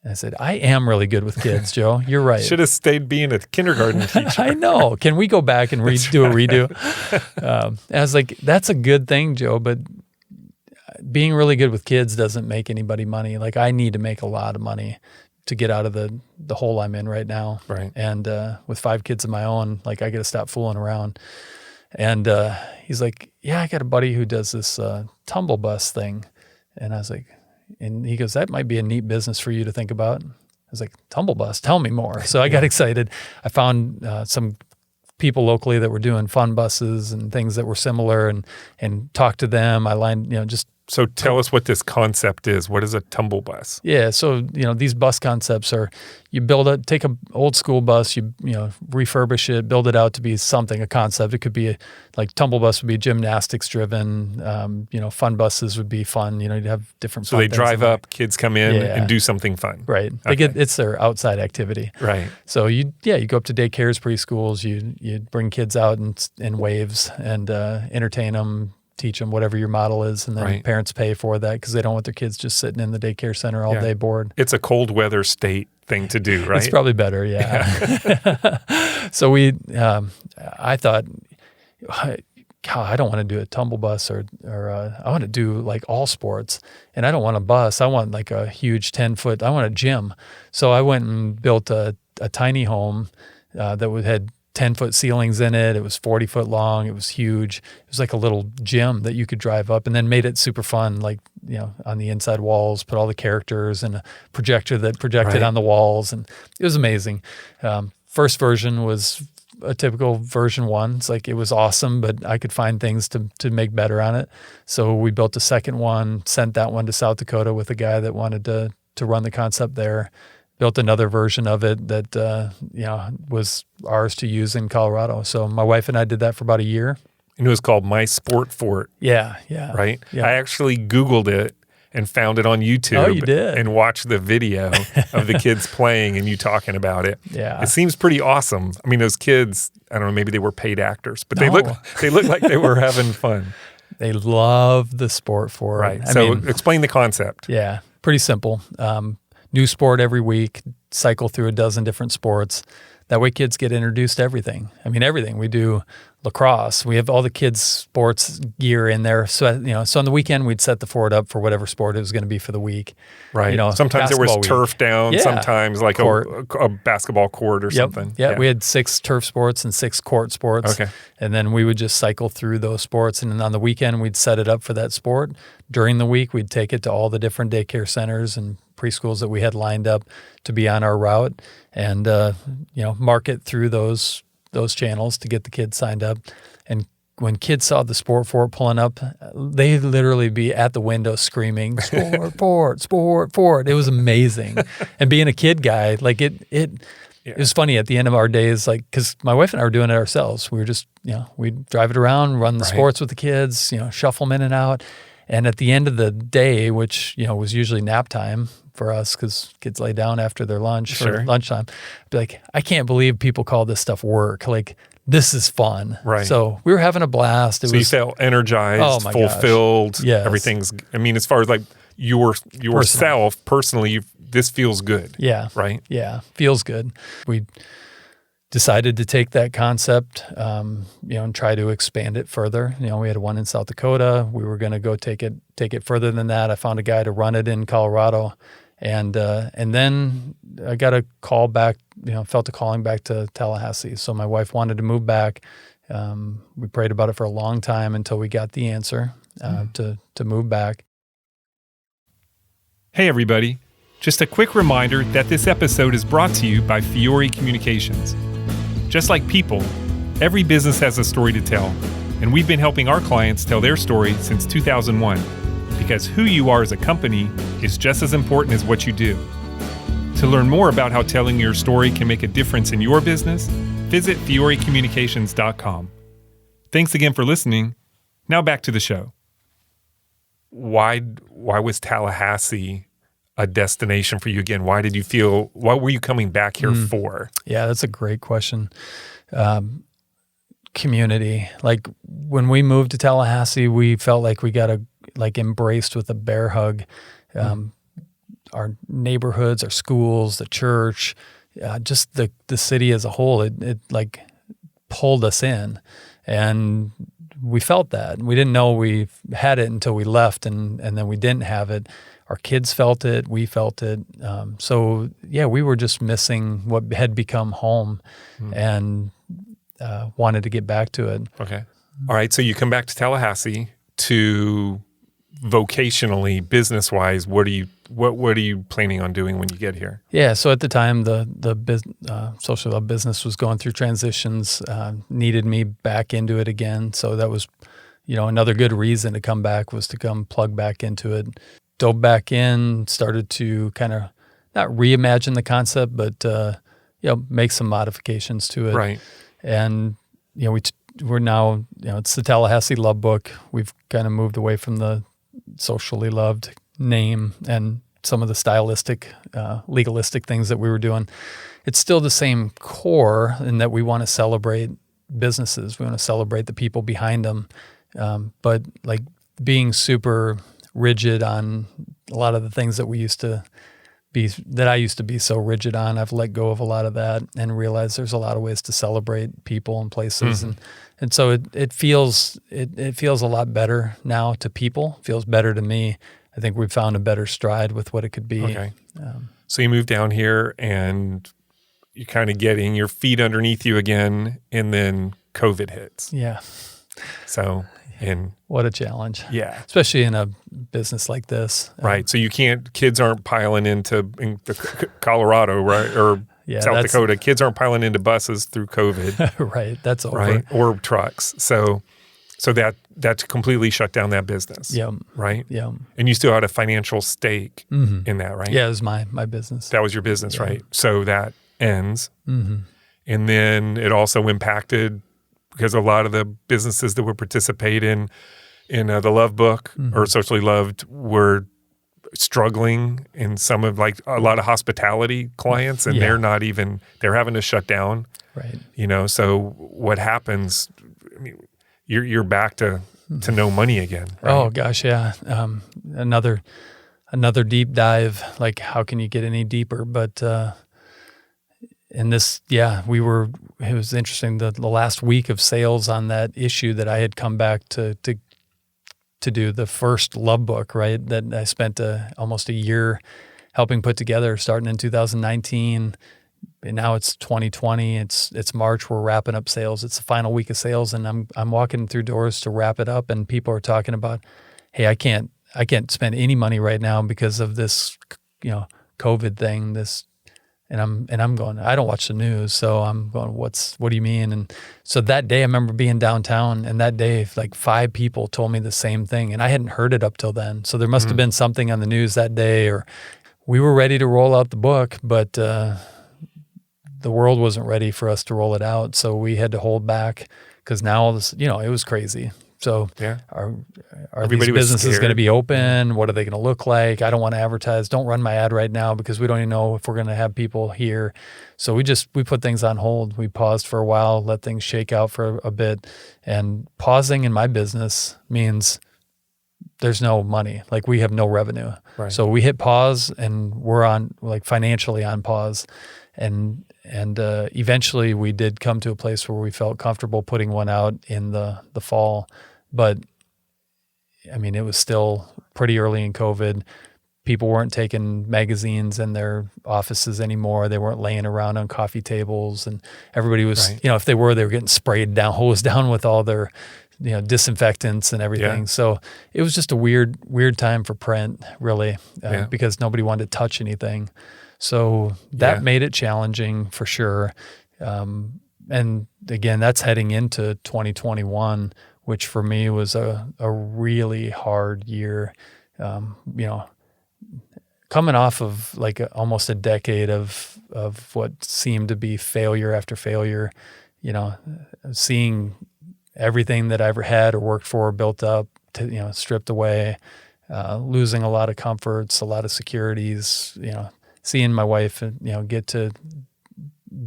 And I said, I am really good with kids, Joe. You're right. Should have stayed being a kindergarten teacher. I know. Can we go back and do a redo? And I was like, that's a good thing, Joe, but being really good with kids doesn't make anybody money. Like, I need to make a lot of money to get out of the hole I'm in right now. Right. And with 5 kids of my own, like, I got to stop fooling around. And he's like, yeah, I got a buddy who does this tumble bus thing. And I was like, and he goes, that might be a neat business for you to think about. I was like, tumble bus, tell me more. So I got excited. I found some people locally that were doing fun buses and things that were similar, and talked to them. I lined, So tell us what this concept is. What is a tumble bus? Yeah, so these bus concepts are, you take an old school bus, you refurbish it, build it out to be something, a concept. It could be like tumble bus would be gymnastics driven. Fun buses would be fun. You'd have different. So they drive up, kids come in and do something fun. Right. It's their outside activity. Right. So you go up to daycares, preschools. You bring kids out in waves and entertain them. Teach them whatever your model is, and then parents pay for that because they don't want their kids just sitting in the daycare center all day bored. It's a cold weather state thing to do, right? It's probably better, yeah. So I thought, God, I don't want to do a tumble bus or I want to do like all sports, and I don't want a bus. I want like a huge 10-foot. I want a gym. So I went and built a tiny home that had 10-foot ceilings in it. It was 40-foot long. It was huge. It was like a little gym that you could drive up, and then made it super fun, like, on the inside walls, put all the characters and a projector that projected on the walls. And it was amazing. First version was a typical version 1. It's like, it was awesome, but I could find things to make better on it. So we built a second one, sent that one to South Dakota with a guy that wanted to run the concept there. Built another version of it that was ours to use in Colorado. So my wife and I did that for about a year. And it was called My Sport Fort. Yeah. Right? Yeah. I actually Googled it, and found it on YouTube. Oh, you did? And watched the video of the kids playing and you talking about it. Yeah. It seems pretty awesome. I mean, those kids, I don't know, maybe they were paid actors, but they look like they were having fun. They love the sport for it. Right. I So mean, explain the concept. yeah, pretty simple. New sport every week, cycle through a dozen different sports. That way kids get introduced to everything. I mean, everything. We do lacrosse. We have all the kids' sports gear in there. So, so on the weekend, we'd set the fort up for whatever sport it was going to be for the week. Right. Sometimes there was turf down, Yeah. sometimes like a basketball court or something. Yeah, we had 6 turf sports and 6 court sports. Okay. And then we would just cycle through those sports. And then on the weekend, we'd set it up for that sport. During the week, we'd take it to all the different daycare centers and preschools that we had lined up to be on our route and, market through those channels to get the kids signed up. And when kids saw the sport fort pulling up, they'd literally be at the window screaming, sport fort, sport fort. It was amazing. And being a kid guy, like it was funny at the end of our days, like, because my wife and I were doing it ourselves. We were just, we'd drive it around, run the sports with the kids, shuffle them in and out. And at the end of the day, which, was usually nap time for us because kids lay down after their lunch or lunchtime, I'd be like, I can't believe people call this stuff work. Like, this is fun. Right. So we were having a blast. You felt energized, fulfilled. Gosh. Yes. Everything's, as far as like yourself personally, this feels good. Yeah. Right? Yeah. Feels good. We decided to take that concept, and try to expand it further. We had one in South Dakota. We were going to go take it further than that. I found a guy to run it in Colorado, and then I got a call back. Felt a calling back to Tallahassee. So my wife wanted to move back. We prayed about it for a long time until we got the answer to move back. Hey, everybody. Just a quick reminder that this episode is brought to you by Fiore Communications. Just like people, every business has a story to tell, and we've been helping our clients tell their story since 2001, because who you are as a company is just as important as what you do. To learn more about how telling your story can make a difference in your business, visit fiorecommunications.com. Thanks again for listening. Now back to the show. Why was Tallahassee a destination for you again? Why were you coming back here for? Yeah, that's a great question. Community. Like when we moved to Tallahassee, we felt like we got embraced with a bear hug. Our neighborhoods, our schools, the church, just the city as a whole, it like pulled us in. And we felt that. We didn't know we had it until we left and then we didn't have it. Our kids felt it. We felt it. So we were just missing what had become home and wanted to get back to it. Okay. All right. So you come back to Tallahassee to vocationally, business-wise, what are you planning on doing when you get here? Yeah. So at the time, the Social Love business was going through transitions, needed me back into it again. So that was, another good reason to come back was to come plug back into it. Dove back in, started to kind of not reimagine the concept, but make some modifications to it. Right. And we're now it's the Tallahassee Lovebook. We've kind of moved away from the Socially Loved name and some of the stylistic, legalistic things that we were doing. It's still the same core in that we want to celebrate businesses. We want to celebrate the people behind them, but like being super rigid on a lot of the things that I used to be so rigid on. I've let go of a lot of that and realized there's a lot of ways to celebrate people and places. And so it feels a lot better now to people, feels better to me. I think we've found a better stride with what it could be. Okay. So you moved down here and you're kind of getting your feet underneath you again, and then COVID hits. Yeah. So, what a challenge. Yeah. Especially in a business like this. Right. So kids aren't piling into Colorado, right? Or South Dakota. Kids aren't piling into buses through COVID. Right. That's over. Right. Or trucks. So that completely shut down that business. Yeah. Right? Yeah. And you still had a financial stake in that, right? Yeah, it was my business. That was your business, right? So that ends. Mm-hmm. And then it also impacted because a lot of the businesses that would participate in the Love Book or Socially Loved were struggling in some of like a lot of hospitality clients, and they're having to shut down. Right. So what happens? I mean, you're back to no money again. Right? Oh gosh, yeah. Another deep dive. Like, how can you get any deeper? But in this, it was interesting. The last week of sales on that issue that I had come back to do the first love book, right? That I spent almost a year helping put together, starting in 2019. And now it's 2020. It's March. We're wrapping up sales. It's the final week of sales, and I'm walking through doors to wrap it up, and people are talking about, hey, I can't spend any money right now because of this, COVID thing. And I'm going, I don't watch the news, so I'm going, what do you mean? And so that day, I remember being downtown, and that day, like 5 people told me the same thing, and I hadn't heard it up till then. So there must have been something on the news that day, or we were ready to roll out the book, but the world wasn't ready for us to roll it out, so we had to hold back because now this, it was crazy. So are these businesses going to be open? What are they going to look like? I don't want to advertise. Don't run my ad right now because we don't even know if we're going to have people here. So we put things on hold. We paused for a while, let things shake out for a bit. And pausing in my business means there's no money. Like, we have no revenue. Right. So we hit pause, and we're on, like, financially on pause. And eventually we did come to a place where we felt comfortable putting one out in the fall. But I mean, it was still pretty early in COVID. People weren't taking magazines in their offices anymore. They weren't laying around on coffee tables, and everybody was, if they were getting sprayed down, hosed down with all their, disinfectants and everything. Yeah. So it was just a weird time for print, really, because nobody wanted to touch anything. So that made it challenging for sure. And again, that's heading into 2021, which for me was a really hard year. Coming off of like almost a decade of what seemed to be failure after failure, seeing everything that I ever had or worked for built up, stripped away, losing a lot of comforts, a lot of securities, seeing my wife, get to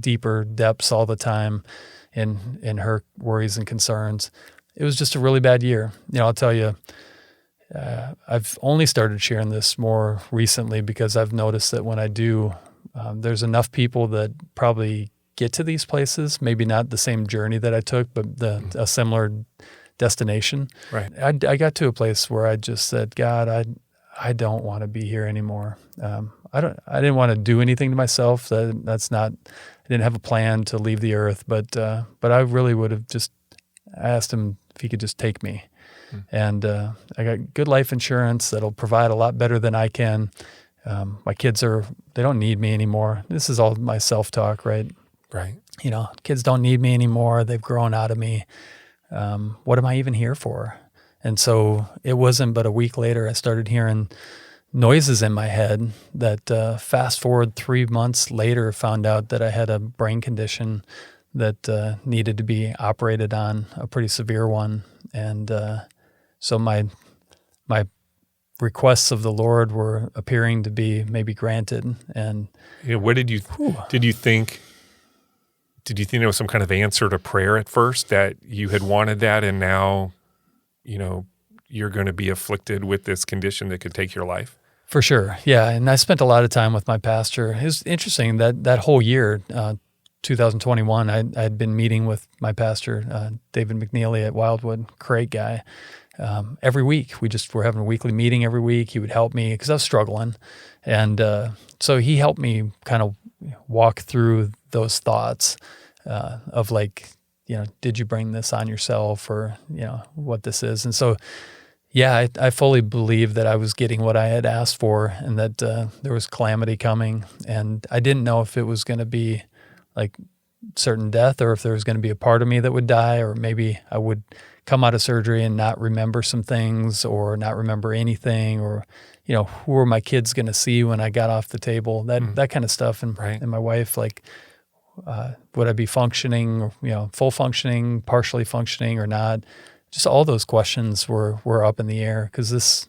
deeper depths all the time in her worries and concerns. It was just a really bad year. I'll tell you, I've only started sharing this more recently because I've noticed that when I do, there's enough people that probably get to these places, maybe not the same journey that I took, but a similar destination. Right. I got to a place where I just said, God, I don't want to be here anymore. I didn't want to do anything to myself. I didn't have a plan to leave the earth, but I really would have just asked him if he could just take me. And I got good life insurance that'll provide a lot better than I can. My kids they don't need me anymore. This is all my self-talk, right? Right. Kids don't need me anymore. They've grown out of me. What am I even here for? And so it wasn't but a week later, I started hearing noises in my head that fast forward 3 months later, found out that I had a brain condition that needed to be operated on, a pretty severe one. And so my requests of the Lord were appearing to be maybe granted. And what did you think? Did you think there was some kind of answer to prayer at first, that you had wanted that, and now, you're going to be afflicted with this condition that could take your life? For sure, yeah. And I spent a lot of time with my pastor. It was interesting that whole year, 2021, I'd been meeting with my pastor, David McNeely at Wildwood, great guy. Every week, we're having a weekly meeting every week. He would help me because I was struggling. And so he helped me kind of walk through those thoughts of like, did you bring this on yourself, or, what this is. And so, yeah, I fully believed that I was getting what I had asked for, and that there was calamity coming. And I didn't know if it was going to be like certain death, or if there was going to be a part of me that would die, or maybe I would come out of surgery and not remember some things, or not remember anything, or, who are my kids going to see when I got off the table, that kind of stuff. And, and my wife, like, would I be functioning, full functioning, partially functioning, or not? Just all those questions were up in the air, because this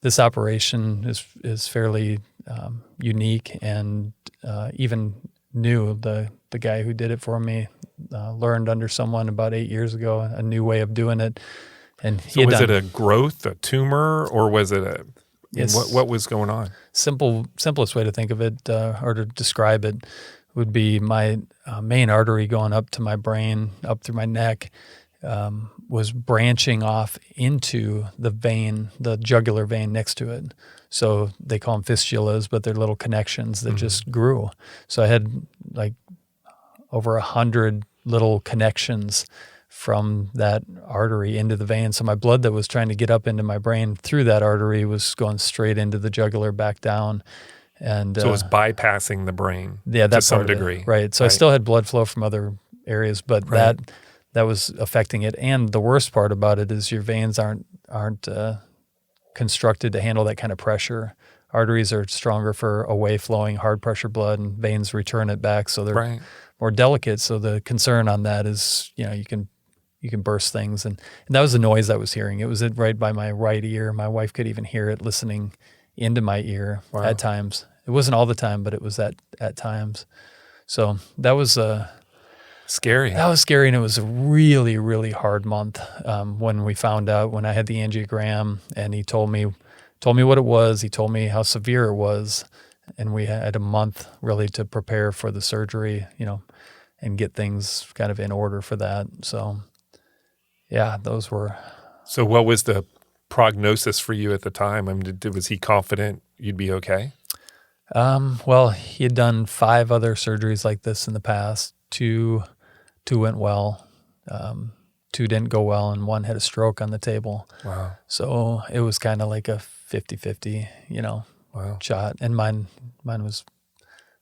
this operation is fairly unique and even new. The guy who did it for me learned under someone about 8 years ago a new way of doing it. And so was it a growth, a tumor, or was it what was going on? Simplest way to think of it or to describe it would be my main artery going up to my brain, up through my neck, was branching off into the vein, the jugular vein next to it. So they call them fistulas, but they're little connections that just grew. So I had like over 100 little connections from that artery into the vein. So my blood that was trying to get up into my brain through that artery was going straight into the jugular back down. And so it was bypassing the brain to some degree. Right. So I still had blood flow from other areas, but that was affecting it. And the worst part about it is your veins aren't constructed to handle that kind of pressure. Arteries are stronger for away flowing hard pressure blood, and veins return it back. So they're more delicate. So the concern on that is, you can burst things. And that was the noise I was hearing. It was right by my right ear. My wife could even hear it listening into my ear at times. It wasn't all the time, but it was at times. So that was scary. That was scary, and it was a really, really hard month when we found out, when I had the angiogram, and he told me what it was. He told me how severe it was, and we had a month really to prepare for the surgery, and get things kind of in order for that. So, yeah, those were. So what was the prognosis for you at the time? I mean, was he confident you'd be okay? Well, he had done 5 other surgeries like this in the past. Two went well. 2 didn't go well, and 1 had a stroke on the table. Wow. So it was kind of like a 50-50, shot. And mine was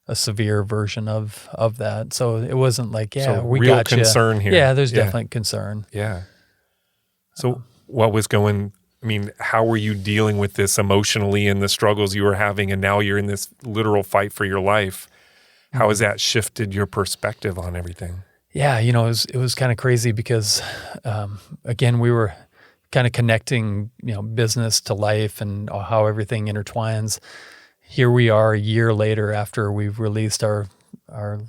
a severe version of that. So it wasn't like, we real got concern here. Yeah, there's definitely concern. Yeah. So what was how were you dealing with this emotionally and the struggles you were having, and now you're in this literal fight for your life? How has that shifted your perspective on everything? Yeah, it was kind of crazy because, again, we were kind of connecting, business to life and how everything intertwines. Here we are a year later after we've released our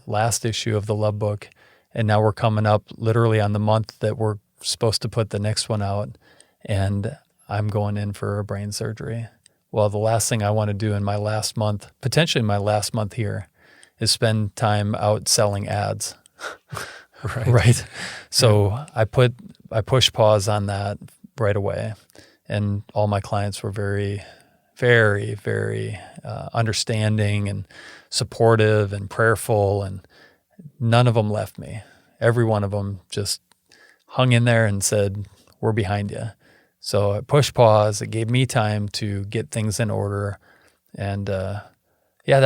last issue of the Love Book, and now we're coming up literally on the month that we're supposed to put the next one out, and I'm going in for a brain surgery. Well, the last thing I want to do in my last month, potentially my last month here, is spend time out selling ads. Right. So I pushed pause on that right away, and all my clients were very, very, very understanding and supportive and prayerful, and none of them left me. Every one of them just hung in there and said, "We're behind you." So I pushed pause. It gave me time to get things in order, and that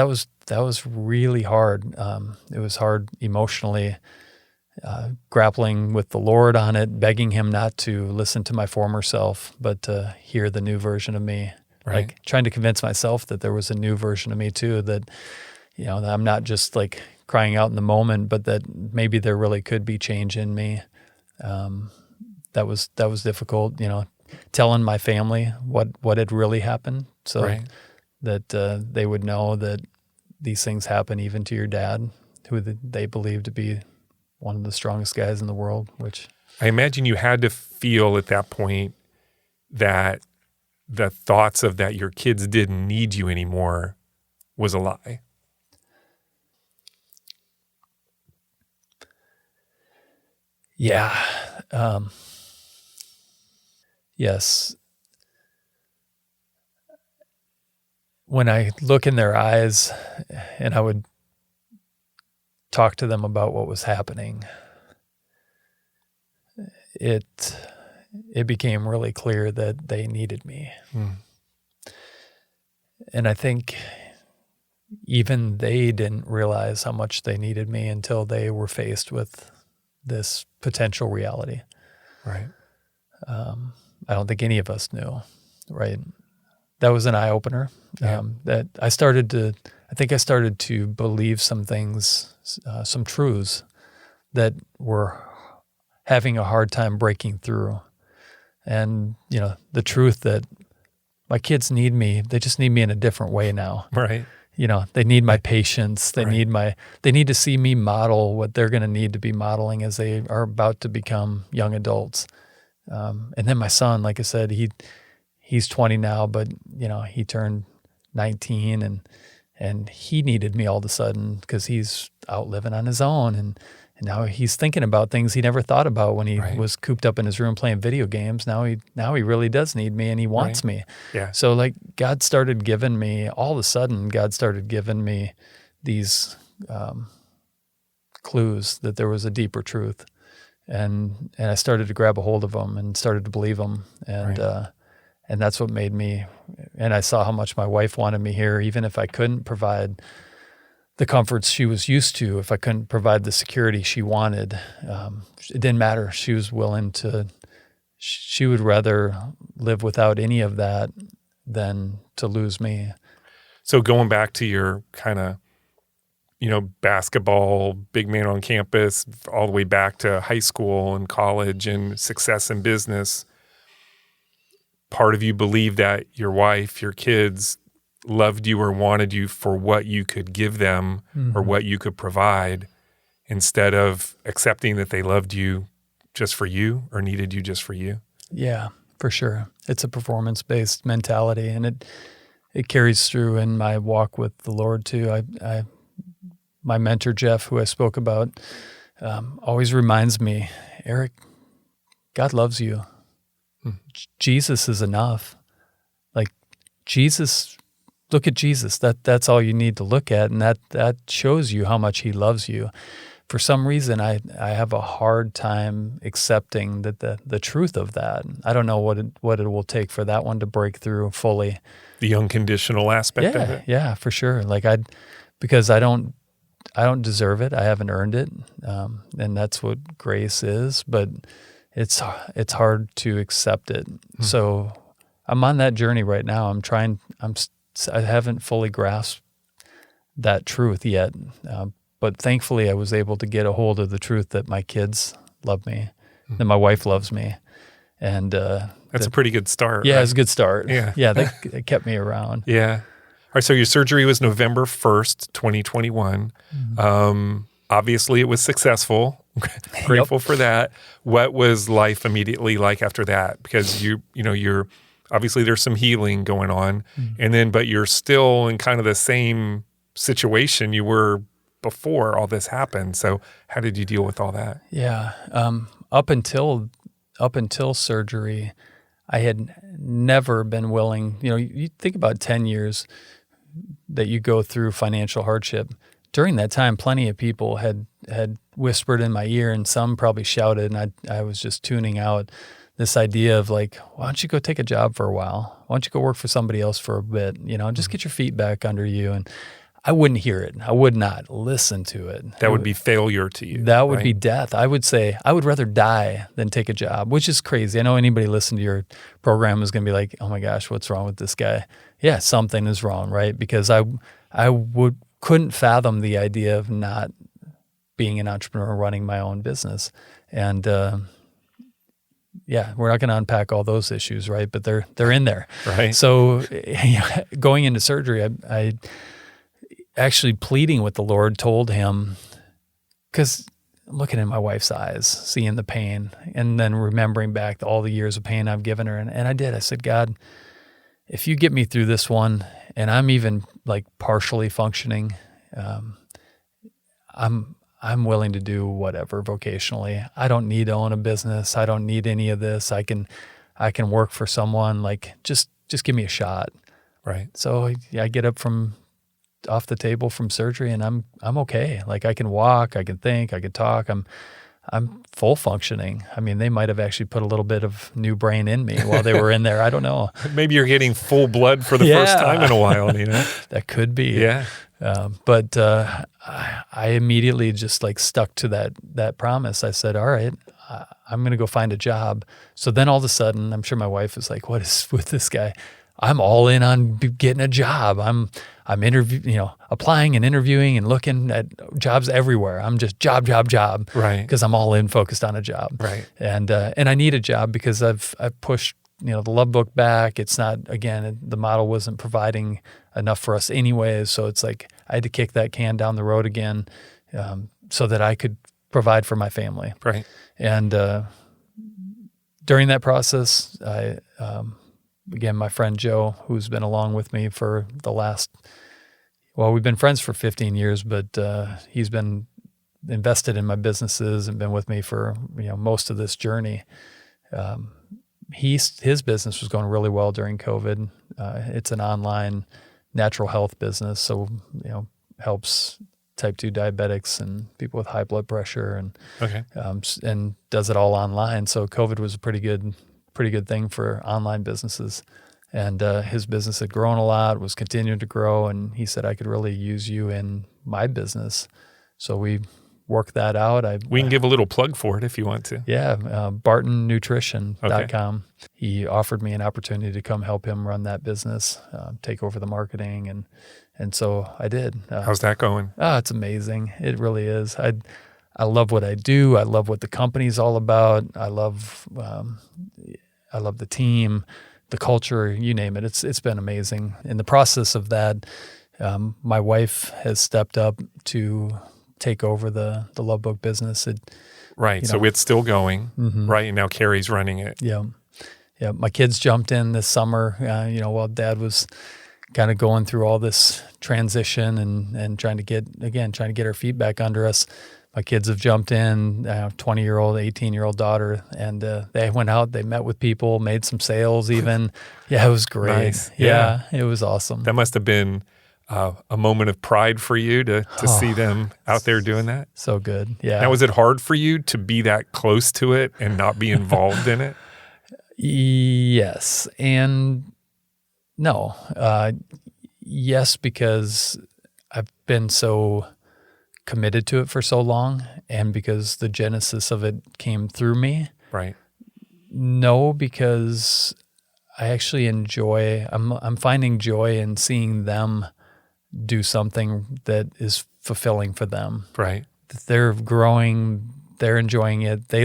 was really hard. It was hard emotionally, grappling with the Lord on it, begging Him not to listen to my former self, but to hear the new version of me. Right. Like trying to convince myself that there was a new version of me too, that that I'm not just like crying out in the moment, but that maybe there really could be change in me. That was difficult, telling my family what had really happened, so that they would know that these things happen even to your dad, who they believe to be one of the strongest guys in the world. Which I imagine you had to feel at that point that the thoughts of that your kids didn't need you anymore was a lie. Yeah. Yes. When I look in their eyes and I would talk to them about what was happening, it became really clear that they needed me. And I think even they didn't realize how much they needed me until they were faced with this potential reality. Right. I don't think any of us knew, right? That was an eye-opener. That I started to believe some things, some truths that were having a hard time breaking through. And, the truth that my kids need me. They just need me in a different way now. Right. They need my patience. They need to see me model what they're going to need to be modeling as they are about to become young adults. And then my son, like I said, he's 20 now, but he turned 19 and he needed me all of a sudden because he's out living on his own. And now he's thinking about things he never thought about when he was cooped up in his room playing video games. Now he really does need me and he wants me. Yeah. So God started giving me, all of a sudden, these clues that there was a deeper truth. And I started to grab a hold of them and started to believe them. And that's what made me, and I saw how much my wife wanted me here, even if I couldn't provide the comforts she was used to, if I couldn't provide the security she wanted, it didn't matter. She was willing to, she would rather live without any of that than to lose me. So going back to your kind of, basketball, big man on campus, all the way back to high school and college and success in business, part of you believed that your wife, your kids loved you or wanted you for what you could give them or what you could provide, instead of accepting that they loved you just for you or needed you just for you. Yeah, for sure. It's a performance-based mentality, and it carries through in my walk with the Lord too. My mentor, Jeff, who I spoke about, always reminds me, Eric, God loves you. Jesus is enough. Jesus, look at Jesus. That's all you need to look at, and that shows you how much he loves you. For some reason, I have a hard time accepting that the truth of that. I don't know what it will take for that one to break through fully. The unconditional aspect of it. Yeah, for sure. Because I don't deserve it. I haven't earned it, and that's what grace is. But it's hard to accept it. So I'm on that journey right now. I haven't fully grasped that truth yet. But thankfully, I was able to get a hold of the truth that my kids love me, that my wife loves me, and that's a pretty good start. Yeah, right? It's a good start. Yeah, they kept me around. Yeah. All right. So your surgery was November 1st, 2021. Obviously, it was successul. Grateful for that. What was life immediately like after that? Because you're obviously there's some healing going on, but you're still in kind of the same situation you were before all this happened. So how did you deal with all that? Yeah. Up until surgery, I had never been willing, you think about 10 years that you go through financial hardship. During that time, plenty of people had whispered in my ear, and some probably shouted, and I was just tuning out this idea of why don't you go take a job for a while? Why don't you go work for somebody else for a bit? Just get your feet back under you. And I wouldn't hear it. I would not listen to it. That would be failure to you. That would be death. I would say I would rather die than take a job, which is crazy. I know anybody listening to your program is going to be like, oh my gosh, what's wrong with this guy? Yeah, something is wrong, right? Because I couldn't fathom the idea of not being an entrepreneur, running my own business. And we're not going to unpack all those issues, right? But they're in there. Right. So going into surgery, I actually pleading with the Lord told him, because looking in my wife's eyes, seeing the pain, and then remembering back to all the years of pain I've given her. And I did. I said, God, if you get me through this one, and I'm even partially functioning, I'm willing to do whatever vocationally. I don't need to own a business. I don't need any of this. I can work for someone. Just give me a shot. Right. So I get up from off the table from surgery, and I'm okay. I can walk, I can think, I can talk. I'm full functioning. I mean, they might have actually put a little bit of new brain in me while they were in there. I don't know. Maybe you're getting full blood for the first time in a while, That could be. Yeah. But I immediately just stuck to that promise. I said, all right, I'm going to go find a job. So then all of a sudden, I'm sure my wife was like, what is with this guy? I'm all in on getting a job. I'm applying and interviewing and looking at jobs everywhere. I'm just job. Right. Because I'm all in, focused on a job. Right. And I need a job because I've pushed the Love Book back. It's not, again, the model wasn't providing enough for us anyways. So it's like I had to kick that can down the road again so that I could provide for my family. Right. And during that process, again, my friend Joe, who's been along with me for we've been friends for 15 years, but he's been invested in my businesses and been with me for most of this journey. His business was going really well during COVID. It's an online natural health business, so helps type 2 diabetics and people with high blood pressure, and and does it all online. So COVID was a pretty good thing for online businesses. And his business had grown a lot, was continuing to grow, and he said, I could really use you in my business. So we worked that out. We can give a little plug for it if you want to. Yeah, BartonNutrition.com. He offered me an opportunity to come help him run that business, take over the marketing, and so I did. How's that going? It's amazing. It really is. I love what I do. I love what the company's all about. I love the team, the culture, you name it. It's been amazing. In the process of that, my wife has stepped up to take over the Love Book business. Right. So it's still going, right? And now Carrie's running it. Yeah. Yeah. My kids jumped in this summer, while Dad was kind of going through all this transition and trying to get our feet back under us. My kids have jumped in, 20-year-old, 18-year-old daughter, and they went out, they met with people, made some sales even. Yeah, it was great. Nice. Yeah, it was awesome. That must have been a moment of pride for you to see them out there doing that. So good, yeah. Now, was it hard for you to be that close to it and not be involved in it? Yes, and no. Yes, because I've been so committed to it for so long, and because the genesis of it came through me. Right. No, because I actually enjoy. I'm finding joy in seeing them do something that is fulfilling for them. Right. They're growing. They're enjoying it. They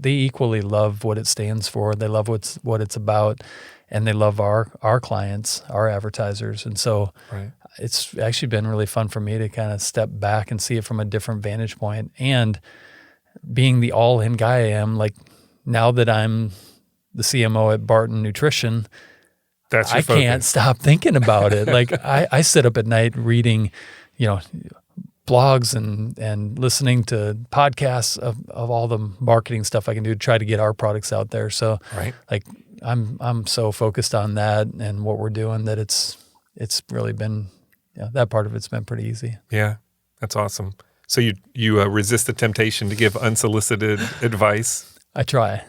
equally love what it stands for. They love what it's about, and they love our clients, our advertisers, and so. Right. It's actually been really fun for me to kind of step back and see it from a different vantage point. And being the all-in guy I am, like now that I'm the CMO at Barton Nutrition, I can't stop thinking about it. Like I sit up at night reading, blogs and listening to podcasts of all the marketing stuff I can do to try to get our products out there. So like I'm so focused on that and what we're doing that it's really been, that part of it's been pretty easy. Yeah, that's awesome. So you resist the temptation to give unsolicited advice? I try.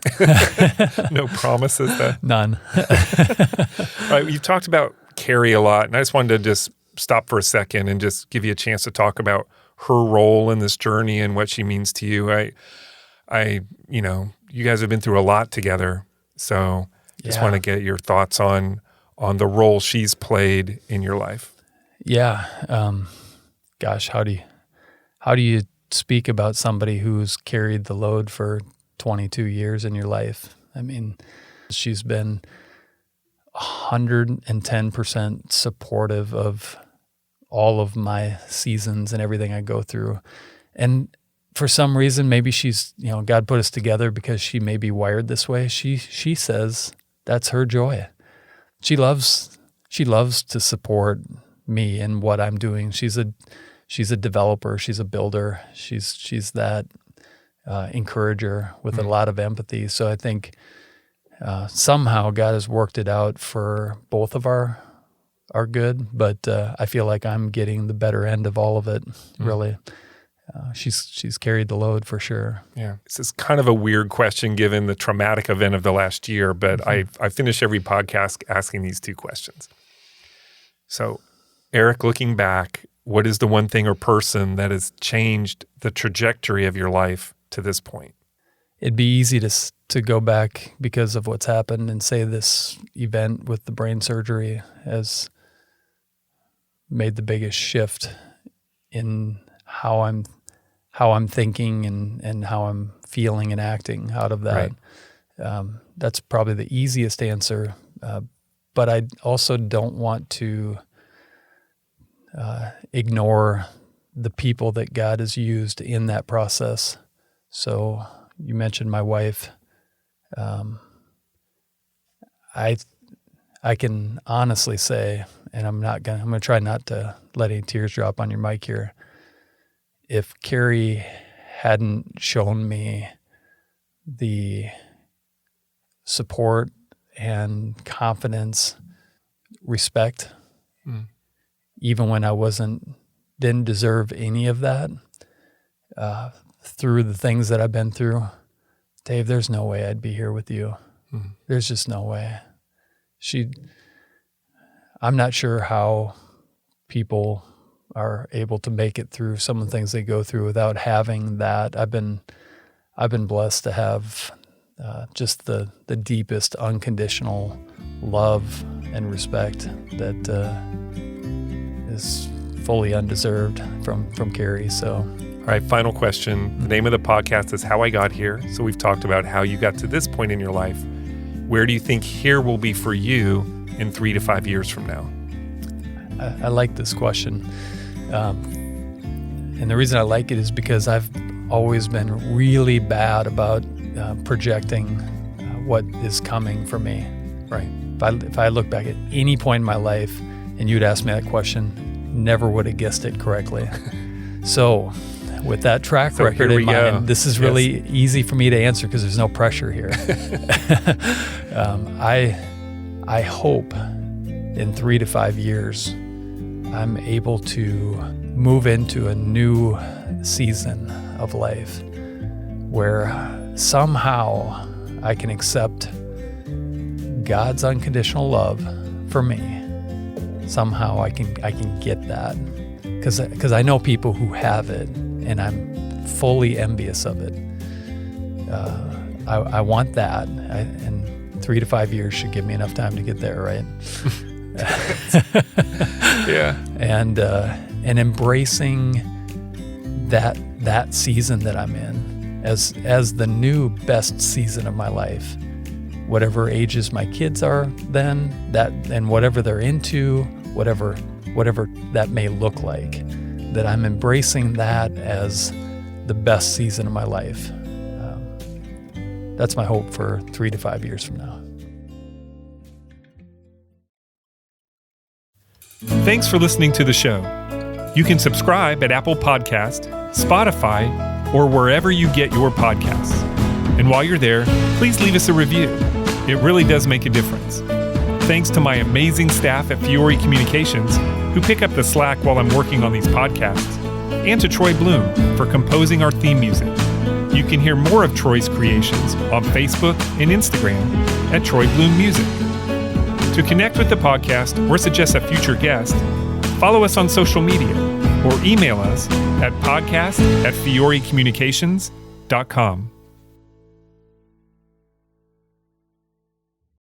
No promises though? None. All right, you've talked about Carrie a lot, and I just wanted to just stop for a second and just give you a chance to talk about her role in this journey and what she means to you. You guys have been through a lot together, so just want to get your thoughts on the role she's played in your life. Yeah. Gosh, how do you speak about somebody who's carried the load for 22 years in your life? I mean, she's been 110% supportive of all of my seasons and everything I go through. And for some reason, maybe she's, God put us together because she may be wired this way. She says that's her joy. She loves to support me in what I'm doing. She's a developer. She's a builder. She's that encourager with a lot of empathy. So I think somehow God has worked it out for both of our good. But I feel like I'm getting the better end of all of it. Really, she's carried the load for sure. Yeah, this is kind of a weird question given the traumatic event of the last year. But I finish every podcast asking these two questions. So, Eric, looking back, what is the one thing or person that has changed the trajectory of your life to this point? It'd be easy to go back because of what's happened and say this event with the brain surgery has made the biggest shift in how I'm thinking and how I'm feeling and acting out of that. That's probably the easiest answer. But I also don't want to ignore the people that God has used in that process. So you mentioned my wife. I can honestly say, and I'm going to try not to let any tears drop on your mic here. If Carrie hadn't shown me the support and confidence, respect, even when I didn't deserve any of that, through the things that I've been through, Dave, there's no way I'd be here with you. There's just no way. I'm not sure how people are able to make it through some of the things they go through without having that. I've been blessed to have just the deepest unconditional love and respect that is fully undeserved from Carrie. So, all right, final question. The name of the podcast is How I Got Here. So we've talked about how you got to this point in your life. Where do you think here will be for you in 3 to 5 years from now? I like this question. And the reason I like it is because I've always been really bad about projecting what is coming for me. Right. If I look back at any point in my life and you'd ask me that question, never would have guessed it correctly. So with that track record in mind, this is really easy for me to answer because there's no pressure here. I hope in 3 to 5 years, I'm able to move into a new season of life where somehow I can accept God's unconditional love for me. Somehow I can get that because I know people who have it, and I'm fully envious of it. I want that, and 3 to 5 years should give me enough time to get there, right? Yeah. And embracing that season that I'm in as the new best season of my life. Whatever ages my kids are then, and whatever they're into, whatever that may look like, that I'm embracing that as the best season of my life. That's my hope for 3 to 5 years from now. Thanks for listening to the show. You can subscribe at Apple Podcast, Spotify, or wherever you get your podcasts. And while you're there, please leave us a review. It really does make a difference. Thanks to my amazing staff at Fiore Communications, who pick up the slack while I'm working on these podcasts, and to Troy Bloom for composing our theme music. You can hear more of Troy's creations on Facebook and Instagram at Troy Bloom Music. To connect with the podcast or suggest a future guest, follow us on social media or email us at podcast@fiorecommunications.com.